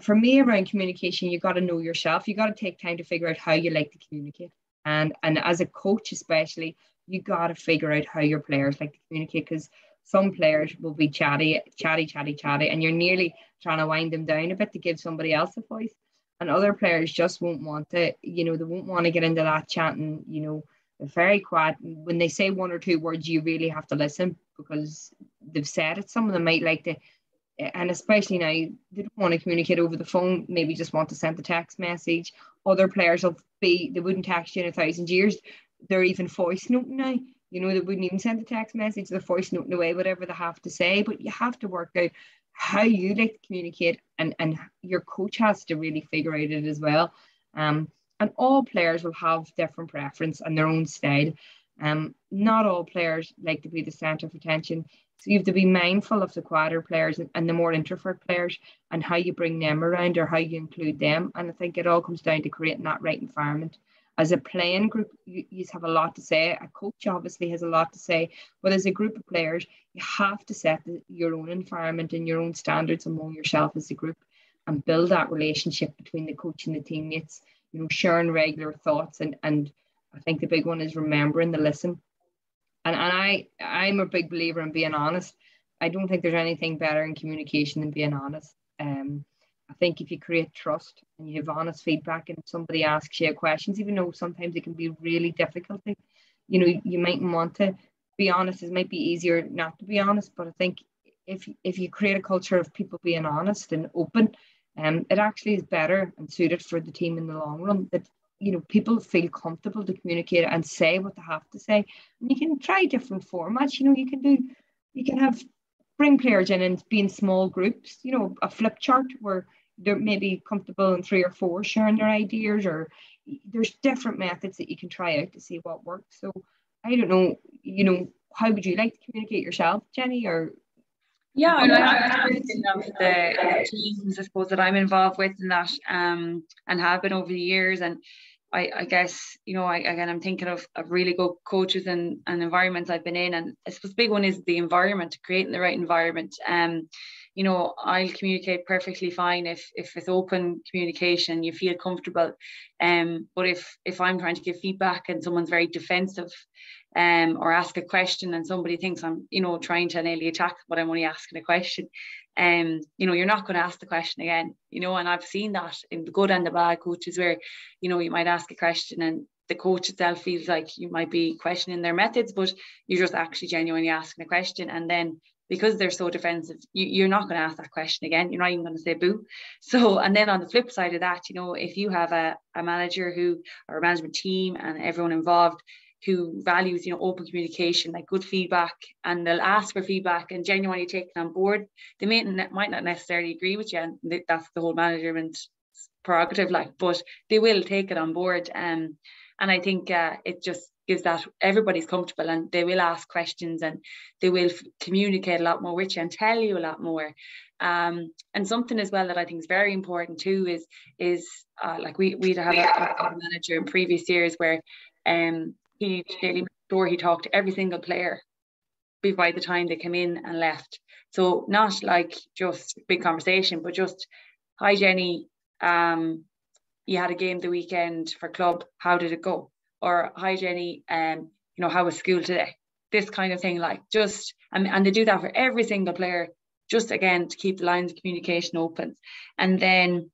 for me, around communication, you got to know yourself. You got to take time to figure out how you like to communicate. And as a coach especially, you got to figure out how your players like to communicate, because some players will be chatty, and you're nearly trying to wind them down a bit to give somebody else a voice. And other players just won't want to, you know, they won't want to get into that chatting, you know, they're very quiet. When they say 1 or 2 words, you really have to listen, because they've said it. Some of them might like to, and especially now, they don't want to communicate over the phone, maybe just want to send a text message. Other players they wouldn't text you in 1,000 years. They're even voice noting now. You know, they wouldn't even send a text message, they're voice noting away whatever they have to say. But you have to work out how you like to communicate, and your coach has to really figure out it as well. And all players will have different preference and their own style. Not all players like to be the centre of attention. So you have to be mindful of the quieter players and the more introvert players, and how you bring them around or how you include them. And I think it all comes down to creating that right environment. As a playing group, you have a lot to say. A coach obviously has a lot to say, but as a group of players, you have to set your own environment and your own standards among yourself as a group, and build that relationship between the coach and the teammates, you know, sharing regular thoughts. And I think the big one is remembering to listen. And I'm a big believer in being honest. I don't think there's anything better in communication than being honest. I think if you create trust and you have honest feedback, and somebody asks you questions, even though sometimes it can be really difficult, you know, you mightn't want to be honest. It might be easier not to be honest, but I think if you create a culture of people being honest and open, it actually is better and suited for the team in the long run. That, you know, people feel comfortable to communicate and say what they have to say. And you can try different formats. You know, you can bring players in and be in small groups. You know, a flip chart where they're maybe comfortable in 3 or 4 sharing their ideas, or there's different methods that you can try out to see what works. So I don't know, you know, how would you like to communicate yourself, Jenny? Or yeah, I'm thinking of the teams, I suppose, that I'm involved with in that, and have been over the years. And I guess, you know, I'm thinking of really good coaches and environments I've been in. And I suppose the big one is the environment, creating the right environment. you know, I'll communicate perfectly fine if it's open communication, you feel comfortable. But if I'm trying to give feedback and someone's very defensive, or ask a question and somebody thinks I'm, you know, trying to nearly attack, but I'm only asking a question, you know, you're not going to ask the question again, you know. And I've seen that in the good and the bad coaches, where, you know, you might ask a question and the coach itself feels like you might be questioning their methods, but you're just actually genuinely asking a question. And then because they're so defensive, you're not going to ask that question again. You're not even going to say boo. So, and then on the flip side of that, you know, if you have a manager who, or a management team and everyone involved who values, you know, open communication, like good feedback, and they'll ask for feedback and genuinely take it on board, they might not necessarily agree with you, and that's the whole management prerogative, like, but they will take it on board. And I think it just gives that everybody's comfortable, and they will ask questions and they will communicate a lot more with you and tell you a lot more. And something as well that I think is very important too is like we'd have a manager in previous years where he daily made sure he talked to every single player by the time they came in and left. So not like just big conversation, but just, hi Jenny, you had a game the weekend for club, how did it go? Or, hi Jenny, you know, how was school today? This kind of thing, like just, and they do that for every single player, just again to keep the lines of communication open. And then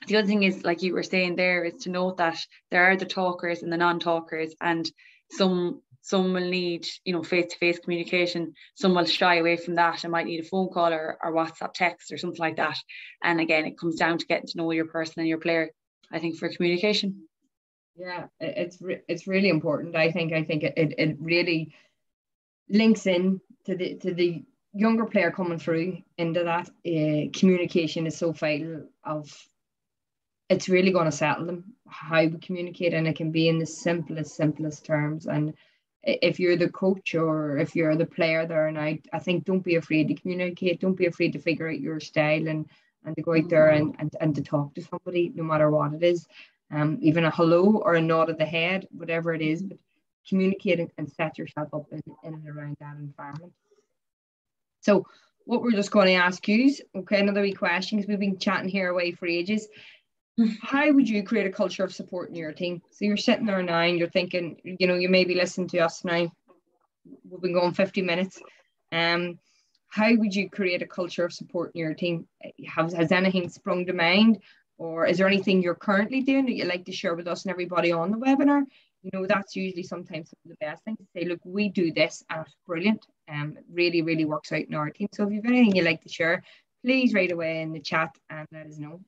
the other thing is, like you were saying there, is to note that there are the talkers and the non-talkers, and some will need, you know, face-to-face communication, some will shy away from that and might need a phone call or WhatsApp text or something like that. And again, it comes down to getting to know your person and your player, I think, for communication. Yeah, it's really important. I think it really links in to the younger player coming through into that. Communication is so vital. It's really going to settle them how we communicate, and it can be in the simplest terms. And if you're the coach or if you're the player there, and I think don't be afraid to communicate. Don't be afraid to figure out your style and to go out there and to talk to somebody, no matter what it is. Even a hello or a nod of the head, whatever it is, but communicate and set yourself up in and around that environment. So what we're just going to ask you, okay, another wee question, because we've been chatting here away for ages. How would you create a culture of support in your team? So you're sitting there now and you're thinking, you know, you may be listening to us now. We've been going 50 minutes. How would you create a culture of support in your team? Has anything sprung to mind? Or is there anything you're currently doing that you'd like to share with us and everybody on the webinar? You know, that's usually sometimes the best thing to say, look, we do this and it's brilliant. It really, really works out in our team. So if you have anything you'd like to share, please write away in the chat and let us know.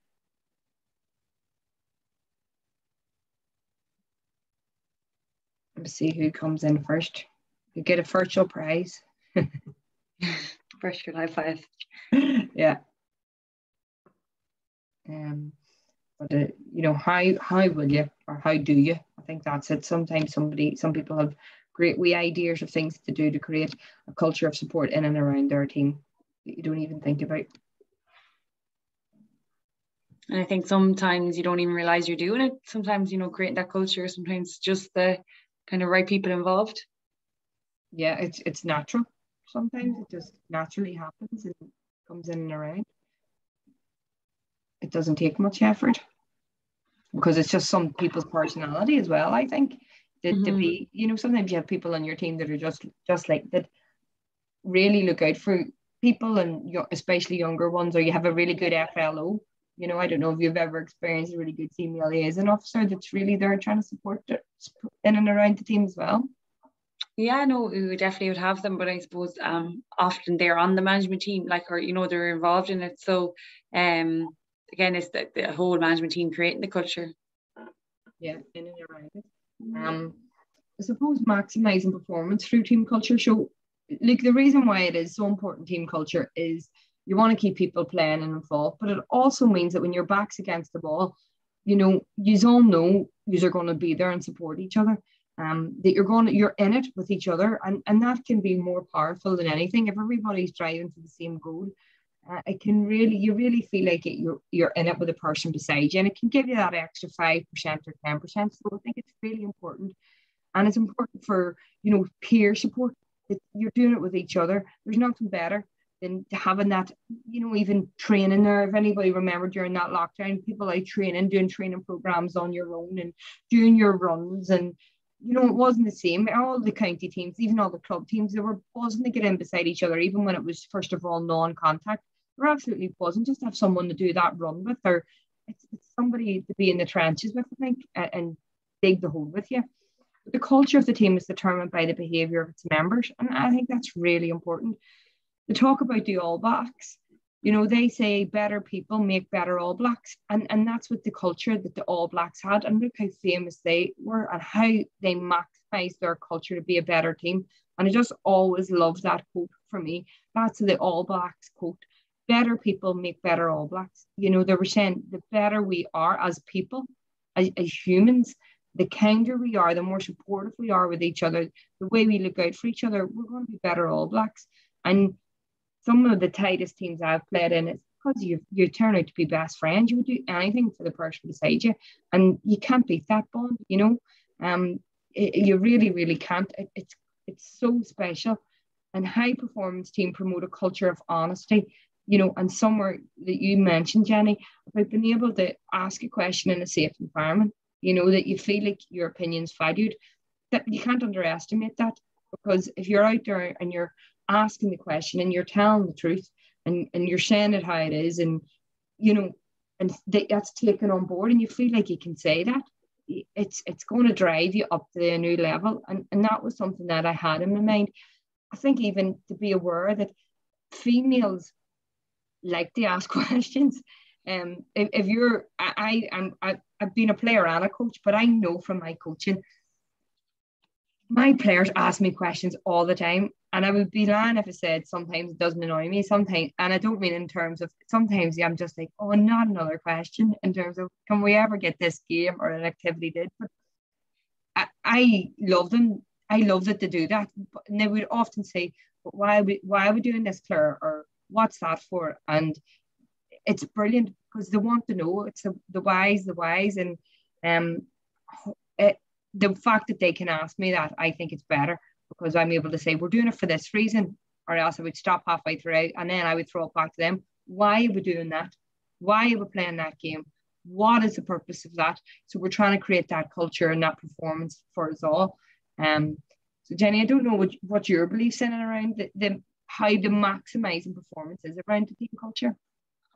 Let's see who comes in first. You get a virtual prize. Virtual high five. Yeah. But you know, how will you, or how do you? I think that's it. Sometimes some people have great wee ideas of things to do to create a culture of support in and around their team that you don't even think about. And I think sometimes you don't even realize you're doing it. Sometimes, you know, creating that culture, sometimes just the kind of right people involved. Yeah, it's natural. Sometimes it just naturally happens and comes in and around. It doesn't take much effort because it's just some people's personality as well, I think. To be, you know, sometimes you have people on your team that are just like that, really look out for people, and especially younger ones, or you have a really good FLO. You know, I don't know if you've ever experienced a really good female liaison officer that's really there trying to support it in and around the team as well. Yeah, no, we definitely would have them, but I suppose often they're on the management team, like, or, you know, they're involved in it. So again, it's the whole management team creating the culture. Yeah, in and around it. I suppose maximising performance through team culture. So, like, the reason why it is so important, team culture, is you want to keep people playing and involved, but it also means that when your back's against the wall, you know, you all know you're going to be there and support each other. That you're in it with each other, and that can be more powerful than anything. If everybody's driving to the same goal, it can you really feel like you're in it with a person beside you, and it can give you that extra 5% or 10%. So I think it's really important, and it's important for, you know, peer support, that you're doing it with each other. There's nothing better then having that, even training there. If anybody remembered during that lockdown, people like doing training programs on your own and doing your runs. And, it wasn't the same. All the county teams, even all the club teams, they were buzzing to get in beside each other, even when it was, first of all, non-contact. They were absolutely buzzing just to have someone to do that run with, or it's somebody to be in the trenches with, I think, and dig the hole with you. But the culture of the team is determined by the behaviour of its members. And I think that's really important. To talk about the All Blacks, they say better people make better All Blacks. And that's what the culture that the All Blacks had. And look how famous they were and how they maximised their culture to be a better team. And I just always loved that quote for me. That's the All Blacks quote. Better people make better All Blacks. They were saying the better we are as people, as humans, the kinder we are, the more supportive we are with each other, the way we look out for each other, we're going to be better All Blacks. And some of the tightest teams I've played in, it's because you turn out to be best friends. You would do anything for the person beside you, and you can't beat that bond. You really, really can't. It's so special. And high performance team promote a culture of honesty. And somewhere that you mentioned, Jenny, about being able to ask a question in a safe environment. That you feel like your opinion's valued. That you can't underestimate that, because if you're out there and you're asking the question and you're telling the truth and you're saying it how it is, and that's taken on board, and you feel like you can say that, it's going to drive you up to a new level. And that was something that I had in my mind. I think even to be aware that females like to ask questions. If you're, I've been a player and a coach, but I know from my coaching, my players ask me questions all the time, and I would be lying if I said sometimes it doesn't annoy me. Sometimes, and I don't mean in terms of, sometimes I'm just like, oh, not another question, in terms of, can we ever get this game or an activity did? But I love them. I love that they do that. And they would often say, but why are we doing this, Claire? Or what's that for? And it's brilliant because they want to know. It's the whys, and the fact that they can ask me that, I think it's better, because I'm able to say, we're doing it for this reason, or else I would stop halfway through and then I would throw it back to them. Why are we doing that? Why are we playing that game? What is the purpose of that? So we're trying to create that culture and that performance for us all. So Jenny, I don't know what your beliefs in and around how to maximising performances around the team culture.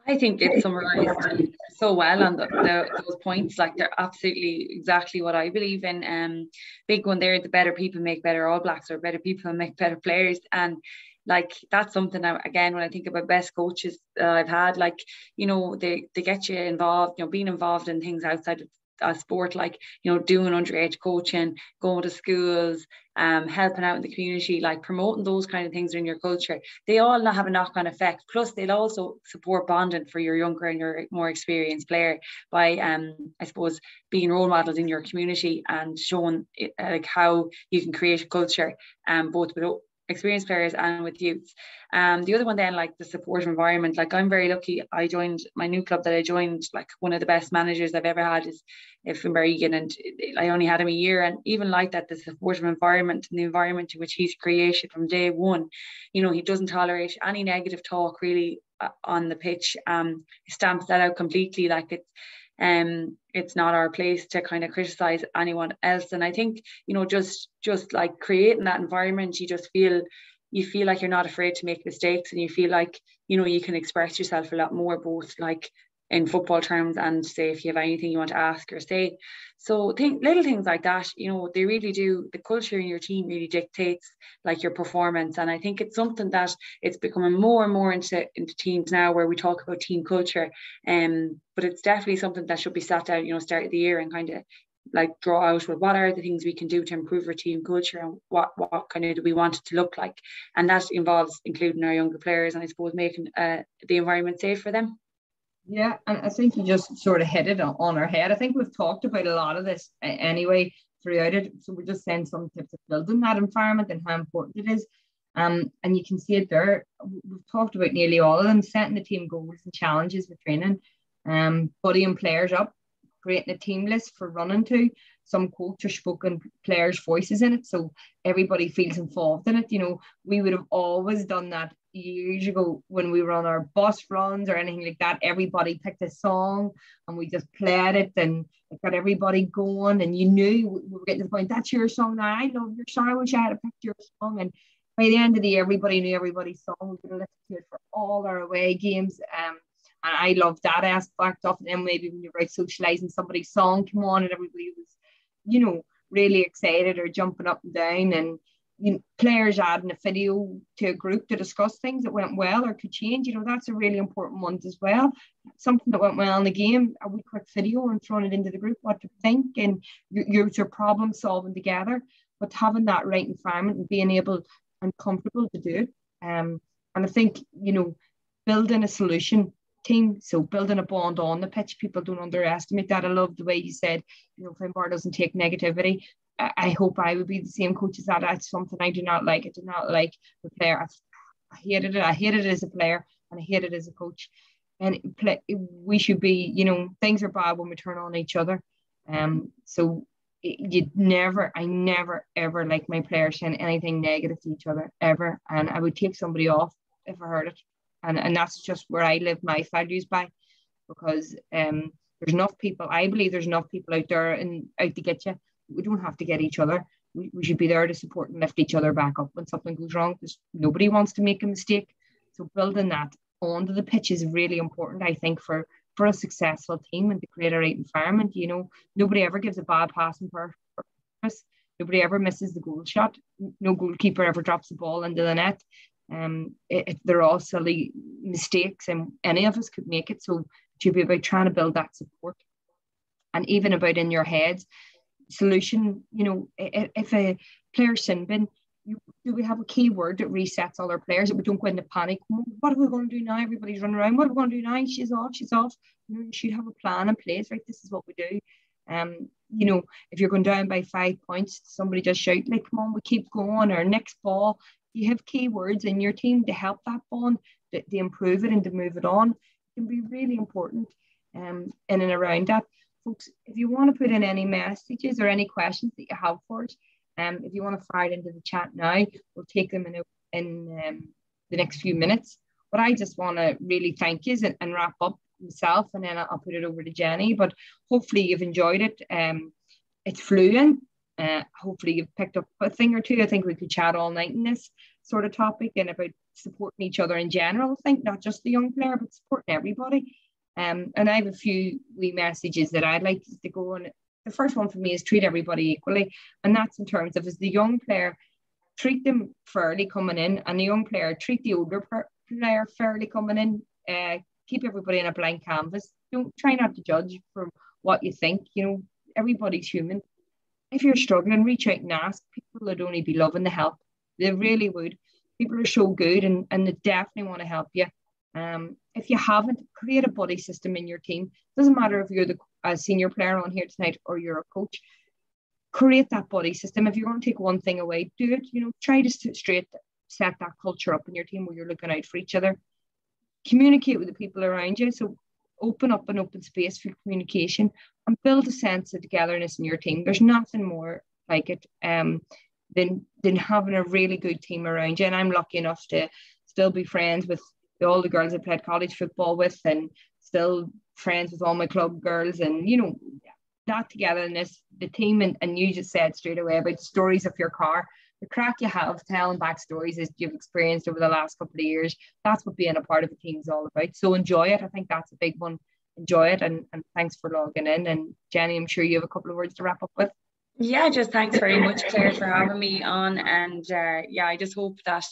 I think it's summarised so well on those points. Like, they're absolutely exactly what I believe in. Big one there, the better people make better All Blacks, or better people make better players. And like, that's something that, again, when I think about best coaches I've had, like, they get you involved, being involved in things outside of sport, like, doing underage coaching, going to schools, helping out in the community, like promoting those kind of things in your culture. They all have a knock-on effect. Plus, they'll also support bonding for your younger and your more experienced player by, I suppose, being role models in your community and showing like how you can create a culture, both with experienced players and with youth. The other one then, like the supportive environment, like I'm very lucky. I joined my new club that I joined, like one of the best managers I've ever had is Finbar Egan, and I only had him a year, and even like that, the supportive environment and the environment in which he's created from day one, he doesn't tolerate any negative talk really on the pitch. He stamps that out completely. Like, it's not our place to kind of criticize anyone else. And I think, just like creating that environment, you feel like you're not afraid to make mistakes, and you feel like, you can express yourself a lot more, both like in football terms and say if you have anything you want to ask or say. So little things like that, they really do. The culture in your team really dictates like your performance. And I think it's something that it's becoming more and more into teams now, where we talk about team culture. But it's definitely something that should be sat down, start of the year, and kind of like draw out with what are the things we can do to improve our team culture, and what kind of do we want it to look like. And that involves including our younger players, and I suppose making the environment safe for them. Yeah, and I think you just sort of hit it on our head. I think we've talked about a lot of this anyway throughout it. So we're just saying some tips of building that environment and how important it is. And you can see it there. We've talked about nearly all of them: setting the team goals and challenges with training, buddying players up, creating a team list for running to. Some quotes or spoken players' voices in it, so everybody feels involved in it. We would have always done that, years ago when we were on our bus runs or anything like that, everybody picked a song and we just played it and it got everybody going. And you knew we were getting to the point, that's your song now. I love your song. I wish I had picked your song. And by the end of the year, everybody knew everybody's song. We could have listened to it for all our away games. And I love that aspect of it. And maybe when you were out socialising, somebody's song came on and everybody was, you know, really excited or jumping up and down. And players adding a video to a group to discuss things that went well or could change, that's a really important one as well. Something that went well in the game, a wee quick video and throwing it into the group, what to think, and your problem solving together, but having that right environment and being able and comfortable to do it. And I think, building a solution team, so building a bond on the pitch, people don't underestimate that. I love the way you said, Finbar doesn't take negativity. I hope I would be the same coach as that. That's something I do not like. I do not like the player. I hated it. I hated it as a player and I hated it as a coach. And we should be, things are bad when we turn on each other. So I never, ever like my players saying anything negative to each other, ever. And I would take somebody off if I heard it. And that's just where I live my values by, because there's enough people. I believe there's enough people out there and out to get you. We don't have to get each other. We should be there to support and lift each other back up when something goes wrong, because nobody wants to make a mistake. So building that onto the pitch is really important, I think, for a successful team and to create a right environment. Nobody ever gives a bad passing purpose. Nobody ever misses the goal shot. No goalkeeper ever drops the ball into the net. They're all silly mistakes and any of us could make it. So it should be about trying to build that support, and even about in your heads solution. If a player's sin bin, do we have a key word that resets all our players, that we don't go into panic? What are we going to do now? Everybody's running around. What are we going to do now? She's off. You should have a plan in place, right? This is what we do. If you're going down by 5 points, somebody just shout, like, come on, we keep going, or next ball. You have key words in your team to help that bond, to improve it and to move it on. It can be really important in and around that. Folks, if you want to put in any messages or any questions that you have for us, if you want to fire it into the chat now, we'll take them in the next few minutes. But I just want to really thank you and wrap up myself, and then I'll put it over to Jenny. But hopefully you've enjoyed it. It's fluent. Hopefully you've picked up a thing or two. I think we could chat all night in this sort of topic and about supporting each other in general. I think not just the young player, but supporting everybody. And I have a few wee messages that I'd like to go on. The first one for me is treat everybody equally. And that's in terms of, as the young player, treat them fairly coming in, and the young player, treat the older player fairly coming in. Keep everybody in a blank canvas. Don't try not to judge from what you think. Everybody's human. If you're struggling, reach out and ask. People would only be loving the help. They really would. People are so good and they definitely want to help you. If you haven't, create a buddy system in your team. Doesn't matter if you're the senior player on here tonight or you're a coach. Create that buddy system. If you're going to take one thing away, do it. Try to set that culture up in your team where you're looking out for each other. Communicate with the people around you. So open up an open space for communication and build a sense of togetherness in your team. There's nothing more like it than having a really good team around you. And I'm lucky enough to still be friends with all the girls I played college football with, and still friends with all my club girls. And that togetherness, the team, and you just said straight away about stories of your car, the crack you have telling back stories as you've experienced over the last couple of years. That's what being a part of a team is all about. So enjoy it. I think that's a big one. Enjoy it, and thanks for logging in. And Jenny, I'm sure you have a couple of words to wrap up with. Yeah, just thanks very much, Claire, for having me on. And I just hope that,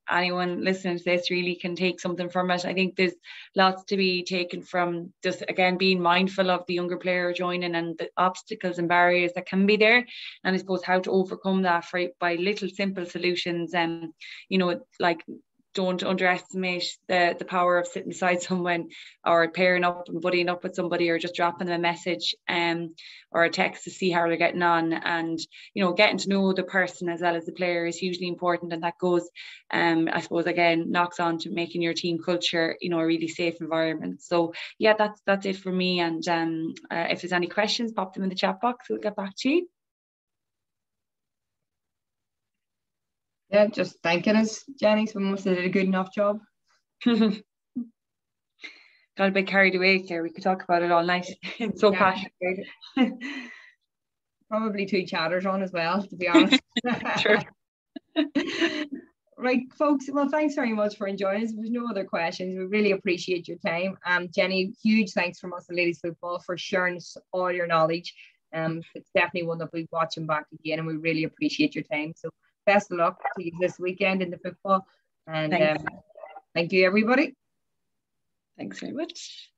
anyone listening to this really can take something from it. I think there's lots to be taken from just, again, being mindful of the younger player joining and the obstacles and barriers that can be there. And I suppose how to overcome that by little simple solutions. And, like, don't underestimate the power of sitting beside someone, or pairing up and buddying up with somebody, or just dropping them a message or a text to see how they're getting on. And getting to know the person as well as the player is hugely important, and that goes I suppose again knocks on to making your team culture a really safe environment. So yeah, that's it for me. And if there's any questions, pop them in the chat box. We'll get back to you. Yeah, just thanking us, Jenny. So we must have did a good enough job. Got a bit carried away there. We could talk about it all night. It's so passionate about it. Probably 2 chatters on as well, to be honest. True. Right, folks. Well, thanks very much for enjoying us. There's no other questions. We really appreciate your time. Jenny, huge thanks from us at Ladies Football for sharing all your knowledge. It's definitely one that we'll be watching back again, and we really appreciate your time. So best of luck to you this weekend in the football. And thank you, everybody. Thanks very much.